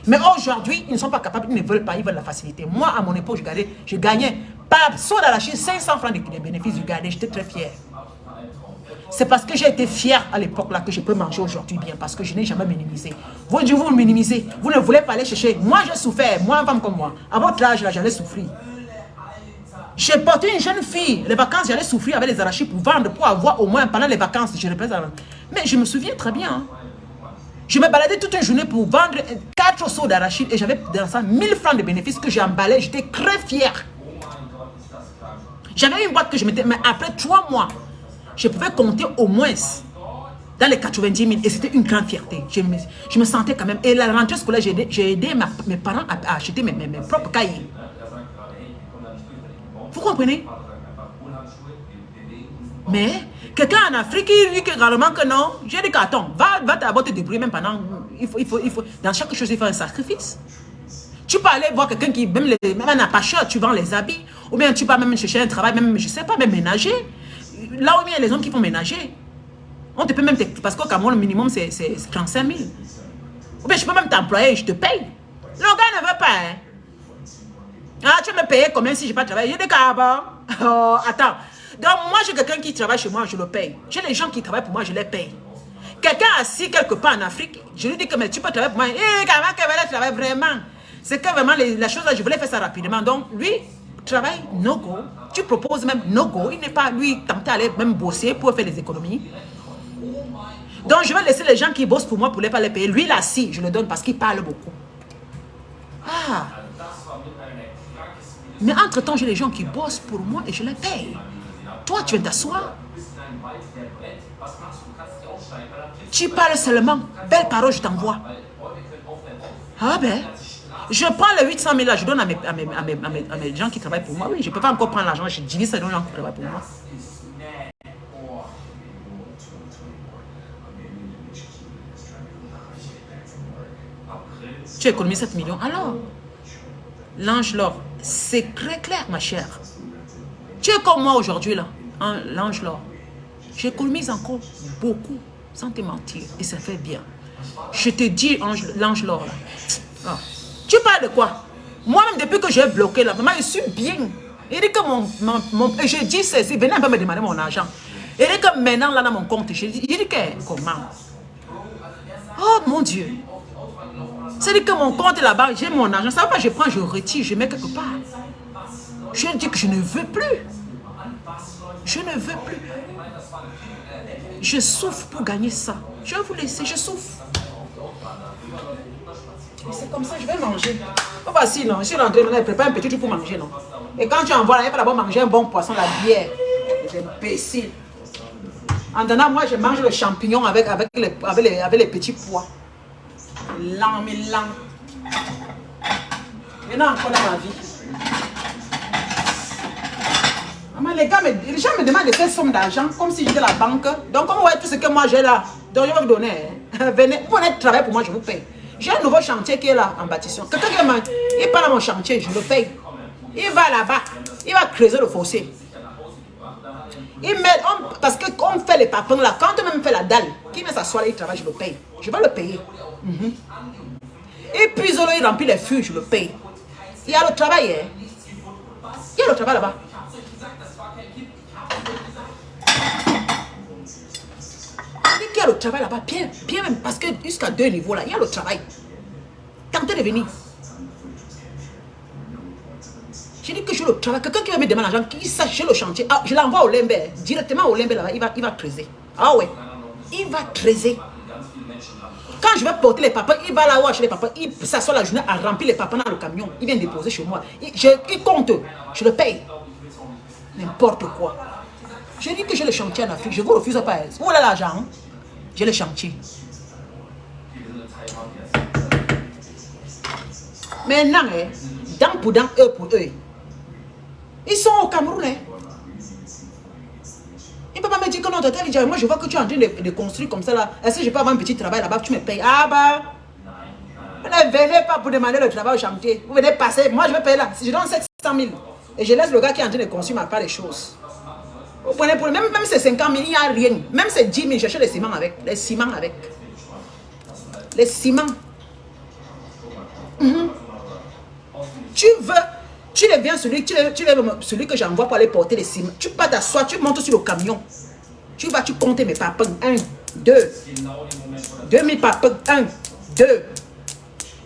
Mais aujourd'hui, ils ne sont pas capables, ils ne veulent pas, ils veulent la facilité. Moi, à mon époque, je gagnais, par saut d'arracher 500 francs de bénéfices, je gagnais, j'étais très fier. C'est parce que j'ai été fier à l'époque là que je peux manger aujourd'hui bien, parce que je n'ai jamais minimisé. Vous minimisez, vous ne voulez pas aller chercher. Moi, j'ai souffert, moi, une femme comme moi. À votre âge, là, j'allais souffrir. J'ai porté une jeune fille, les vacances, j'allais souffrir avec les arachides pour vendre, pour avoir au moins pendant les vacances, je représente. Mais je me souviens très bien. Hein. Je me baladais toute une journée pour vendre 4 sauts d'arachide et j'avais dans ça 1000 francs de bénéfices que j'ai emballé. J'étais très fier. J'avais une boîte que je mettais, mais après 3 mois, je pouvais compter au moins dans les 90 000 et c'était une grande fierté. Je me sentais quand même. Et la rentrée scolaire, j'ai aidé mes parents à acheter mes propres cahiers. Vous comprenez? Mais quelqu'un en Afrique, il dit également que non. J'ai dit qu'attends, va d'abord te débrouiller même pendant. Il faut, dans chaque chose, il faut un sacrifice. Tu peux aller voir quelqu'un qui, même n'a pas cher, tu vends les habits. Ou bien tu peux même chercher un travail, même, je sais pas, même ménager. Là où il y a les hommes qui font ménager. On te peut même, parce qu'au Cameroun, le minimum, c'est 35 000. Ou bien je peux même t'employer, je te paye. Le gars ne veut pas. Hein. Ah, tu vas me payer combien si je n'ai pas travaillé? J'ai dit oh, attends. Donc, moi, j'ai quelqu'un qui travaille chez moi, je le paye. J'ai les gens qui travaillent pour moi, je les paye. Quelqu'un assis quelque part en Afrique, je lui dis que mais tu peux travailler pour moi. Comment qu'elle travaille vraiment? C'est que vraiment, la chose là, je voulais faire ça rapidement. Donc, lui, travaille no go. Tu proposes même no go. Il n'est pas, lui, tenté à aller même bosser pour faire des économies. Donc, je vais laisser les gens qui bossent pour moi pour ne pas les payer. Lui, il est assis, je le donne parce qu'il parle beaucoup. Ah! Mais entre-temps, j'ai les gens qui bossent pour moi et je les paye. Toi, tu viens t'asseoir. Tu parles seulement. Belle parole, je t'envoie. Ah ben, je prends les 800 000 là, je donne à mes gens qui travaillent pour moi. Oui, je ne peux pas encore prendre l'argent, je divise ça aux gens qui travaillent pour moi. Tu économises 7 millions. Alors, l'ange l'or, c'est très clair, ma chère. Tu es comme moi aujourd'hui, là, hein, l'ange l'or. J'économise encore beaucoup, sans te mentir, et ça fait bien. Je te dis, l'ange l'or, là. Oh. Tu parles de quoi? Moi-même, depuis que j'ai bloqué là, maman, je suis bien. Il dit que et je dis ceci, venez un peu me demander mon argent. Il dit que maintenant, là, dans mon compte, il dit que, comment? Oh mon Dieu. C'est-à-dire que mon compte là-bas, j'ai mon argent. Ça va pas, je prends, je retire, je mets quelque part. Je dis que je ne veux plus. Je ne veux plus. Je souffre pour gagner ça. Je vais vous laisser, je souffre. C'est comme ça, je vais manger. Oh, voici, non. Je suis rentré, maintenant, il prépare un petit truc pour manger, non. Et quand tu envoies là, il faut d'abord manger un bon poisson, la bière. C'est imbécile. En attendant, moi, je mange le champignon avec les petits pois. Lent, mais lent. Maintenant, encore dans ma vie. Maman, les gens me demandent de faire somme d'argent comme si j'étais la banque. Donc, comme vous voyez tout ce que moi j'ai là, donc je vais vous donner. Venez, vous venez travailler pour moi, je vous paye. J'ai un nouveau chantier qui est là en bâtiment. Quelqu'un il part dans mon chantier, je le paye. Il va là-bas, il va creuser le fossé. Il met, parce qu'on fait les papins là, quand on même fait la dalle, qui met s'asseoir là, il travaille, je le paye. Je vais le payer. Et puis il remplit les fûts, je le paye. Il y a le travail, hein. Il y a le travail là-bas. Il y a le travail là-bas, bien même, parce que jusqu'à 2 niveaux là, il y a le travail. Tentez de venir. J'ai dit que je le travaille. Quelqu'un qui va me demander l'argent, qui sache le chantier. Ah, je l'envoie au Lembe, directement au Lembe là-bas, il va creuser. Ah ouais, il va creuser. Quand je vais porter les papas, il va là-haut chez les papas, il s'assoit la journée à remplir les papas dans le camion. Il vient déposer chez moi. Il compte, je le paye. N'importe quoi. J'ai dit que j'ai le chantier en Afrique, je vous refuse pas. Où est l'argent? J'ai le chantier. Maintenant, dent pour dent, eux pour eux. Ils sont au Cameroun. Il ne peut pas me dire que non, moi je vois que tu es en train de construire comme ça là. Est-ce que je peux avoir un petit travail là-bas, tu me payes? Ah bah, vous ne venez pas pour demander le travail au chantier. Vous venez passer, moi je vais payer là. Si je donne 700 000 et je laisse le gars qui est en train de construire ma part les choses. Vous prenez pour même c'est 50 000, il n'y a rien. Même c'est 10 000, cherchez les ciments avec. Les ciments avec. Les ciments. Tu deviens celui que j'envoie pour aller porter les ciments. Tu pas t'asseoir, tu montes sur le camion. Tu vas, tu comptes mes papins. 1, 2. 2000 papins. 1, 2.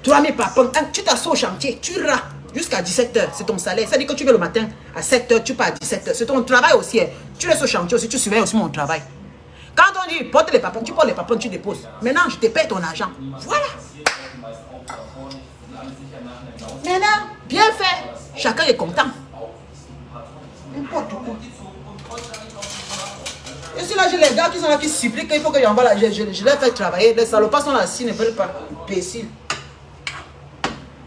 3000 papins. 1. Tu t'assois au chantier. Tu ras jusqu'à 17h. C'est ton salaire. Ça dit que tu viens le matin à 7h, tu pars à 17h. C'est ton travail aussi. Tu restes au chantier aussi. Tu surveilles aussi mon travail. Quand on dit porte les papins, tu portes les papins, tu déposes. Maintenant, je te paie ton argent. Voilà. Maintenant, bien fait. Chacun est content. N'importe quoi. Et si là, j'ai les gars qui sont là, qui supplient qu'il faut que j'envoie là, je les fais travailler. Les salopards sont là, s'ils ne veulent pas. Imbéciles.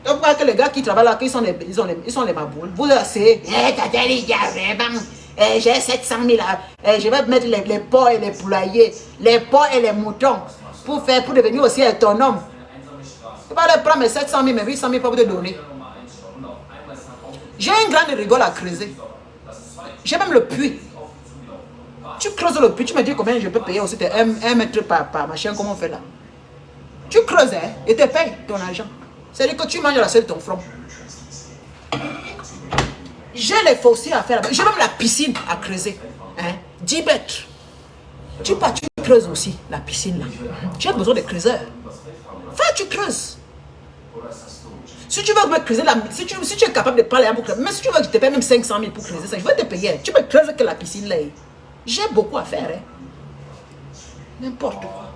Donc, pourquoi que les gars qui travaillent là, ils sont les baboules. Vous asseyez. J'ai 700 000 là. Je vais mettre les porcs et les poulaillers, les porcs et les moutons pour devenir aussi autonome. Je ne vais pas aller prendre mes 700 000, mes 800 000 pour te donner. J'ai une grande rigole à creuser. J'ai même le puits. Tu creuses le puits, tu me dis combien je peux payer aussi 1 mètre par machin, comment on fait là. Tu creuses et te payes ton argent. C'est-à-dire que tu manges la selle de ton front. J'ai les fossiers à faire là-bas. J'ai même la piscine à creuser. 10 mètres. Tu creuses aussi la piscine là. J'ai besoin de creuseurs. Tu creuses. Si tu veux me creuser là, si tu es capable de parler à beaucoup, mais si tu veux que je te paye même 500 000 pour creuser ça, je vais te payer. Tu me creuses que la piscine là. J'ai beaucoup à faire. N'importe quoi.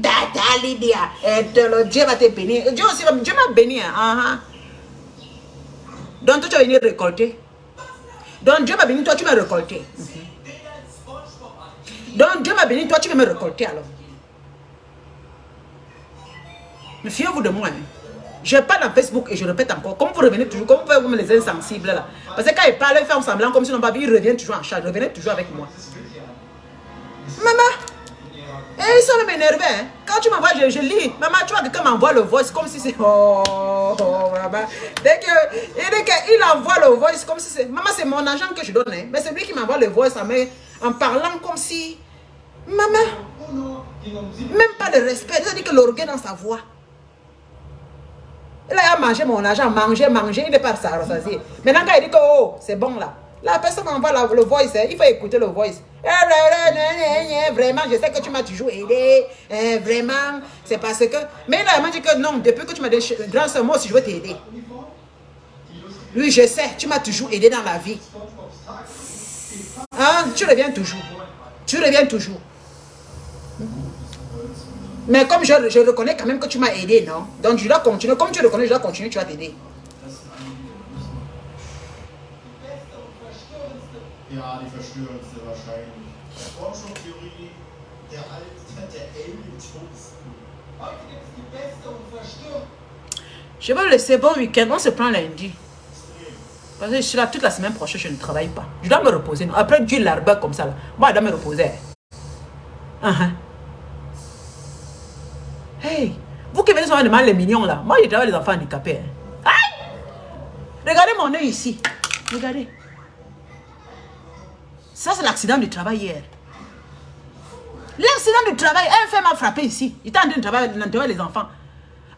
Tata Lydia, Dieu va te bénir. Dieu m'a béni. Donc toi tu vas venir récolter. Donc Dieu m'a béni, toi tu vas récolter. Donc Dieu m'a béni, toi tu vas me récolter alors. Mais fiez-vous de moi. Je parle dans Facebook et je répète encore. Comme vous revenez toujours, comme vous faites les insensibles là. Parce que quand ils parlent, ils font semblant comme si n'ont pas vu, ils reviennent toujours en charge. Revenez toujours avec moi. Maman, ils sont même énervés. Quand tu m'envoies, je lis. Maman, tu vois que quelqu'un m'envoie le voice comme si c'est... Oh, maman. Dès qu'il envoie le voice comme si c'est... Maman, c'est mon agent que je donne. Mais c'est lui qui m'envoie le voice en parlant comme si... Maman, même pas de respect. C'est-à-dire que l'orgueil dans sa voix. Et là, il a mangé mon argent, manger, il n'est pas rassasié. Maintenant, quand il dit que oh, c'est bon là, la personne envoie le voice, il faut écouter le voice. Vraiment, je sais que tu m'as toujours aidé. Vraiment, c'est parce que. Mais là, il m'a dit que non, depuis que tu m'as dit, grâce à moi aussi, je veux t'aider. Oui, je sais, tu m'as toujours aidé dans la vie. Hein, tu reviens toujours. Tu reviens toujours. Mais comme je reconnais quand même que tu m'as aidé, non? Donc je dois continuer. Comme tu reconnais, je dois continuer, tu vas t'aider. Ja, die verstörendste wahrscheinlich. Forschungstheorie, der Alien-Toast. Heute gibt es die beste und verstörend. Je vais laisser bon week-end. On se prend lundi. Parce que je suis là toute la semaine prochaine, je ne travaille pas. Je dois me reposer. Après du l'arbre comme ça, là. Moi, je dois me reposer. Hey, vous qui venez souvent demander les millions là, moi je travaille les enfants handicapés. Hein. Aïe! Regardez mon œil ici. Regardez. Ça c'est l'accident du travail hier. L'accident du travail, un fait m'a frappé ici. Il était en train de nettoyer les enfants.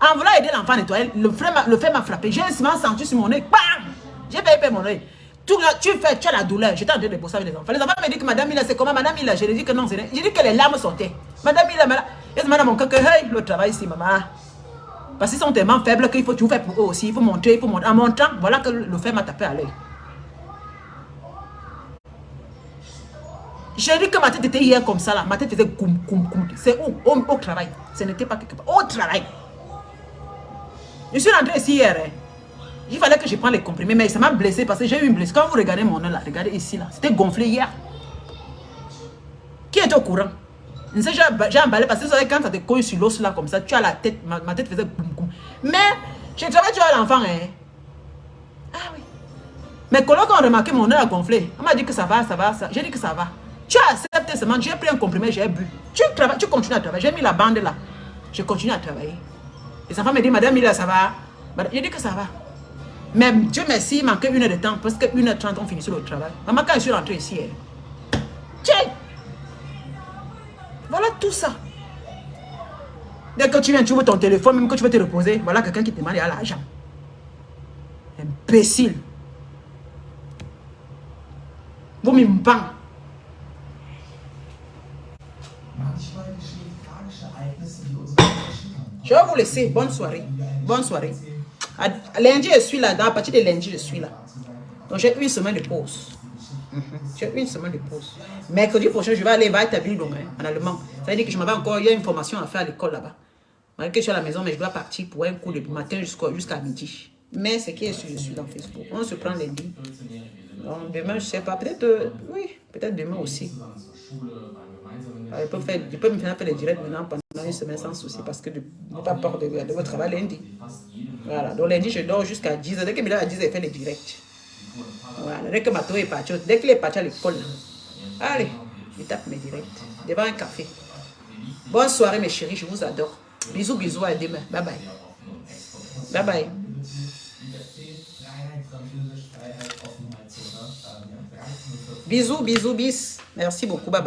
En voulant aider l'enfant à nettoyer, le fait m'a frappé. J'ai un ciment senti sur mon œil. Bam! J'ai payé mon œil. Tu as la douleur. J'étais en train de bosser avec les enfants. Les enfants me disent que Madame Mila, c'est comment Madame Mila? Je lui dis que non, c'est. J'ai dit que les larmes sortaient. Madame Mila, ils demandent à mon cœur que hey, le travail ici, maman. Parce qu'ils sont tellement faibles qu'il faut tout faire pour eux aussi. Il faut montrer, il faut montrer. En montant, voilà que le fait m'a tapé à l'œil. J'ai dit que ma tête était hier comme ça là. Ma tête faisait koum. C'est où? Au travail. Ce n'était pas quelque part. Au travail. Je suis rentré ici hier. Hein. Il fallait que je prenne les comprimés, mais ça m'a blessé parce que j'ai eu une blessure. Quand vous regardez mon œil là, regardez ici là, c'était gonflé hier. Qui est au courant? J'ai emballé parce que quand ça te colle sur l'os là comme ça, tu as la tête, ma tête faisait koum. Mais je travaille sur l'enfant. Hein. Ah oui. Mes collègues ont remarqué mon œil a gonflé. On m'a dit que ça va. J'ai dit que ça va. Tu as accepté seulement, j'ai pris un comprimé, j'ai bu. Tu continues à travailler. J'ai mis la bande là. Je continue à travailler. Les enfants me disent, Madame Mila, ça va? J'ai dit que ça va. Mais Dieu merci, il manquait 1 heure de temps. Parce que 1h30, on finit sur le travail. Maman, quand je suis rentrée ici, tiens! Voilà tout ça. Dès que tu viens, tu ouvres ton téléphone, même que tu veux te reposer, voilà quelqu'un qui te demande à l'argent. Imbécile. Vous m'impan. Je vais vous laisser. Bonne soirée. Bonne soirée. Lundi, je suis là. À partir de lundi, je suis là. Donc, j'ai 1 semaine de pause. J'ai 1 semaine de pause. Mercredi prochain, je vais aller établir donc, en allemand. Ça veut dire que je m'avais encore, il y a une formation à faire à l'école là-bas. Malgré que je suis à la maison, mais je dois partir pour un cours du matin jusqu'à midi. Mais c'est qui est sûr, je suis dans Facebook. On se prend lundi. Donc, demain, je ne sais pas. Peut-être, oui, peut-être demain aussi. Je peux me faire les directs maintenant pendant 1 semaine sans souci parce que je n'ai pas peur de votre travail lundi. Voilà, donc lundi je dors jusqu'à 10h. Dès que je à 10h, je fais les directs. Voilà, dès que Mato est parti, dès qu'il est parti à l'école, allez, je tape mes directs devant un café. Bonne soirée mes chéris, je vous adore. Bisous, à demain. Bye bye. Bye bye. Bisous, bis. Merci beaucoup, bye bye.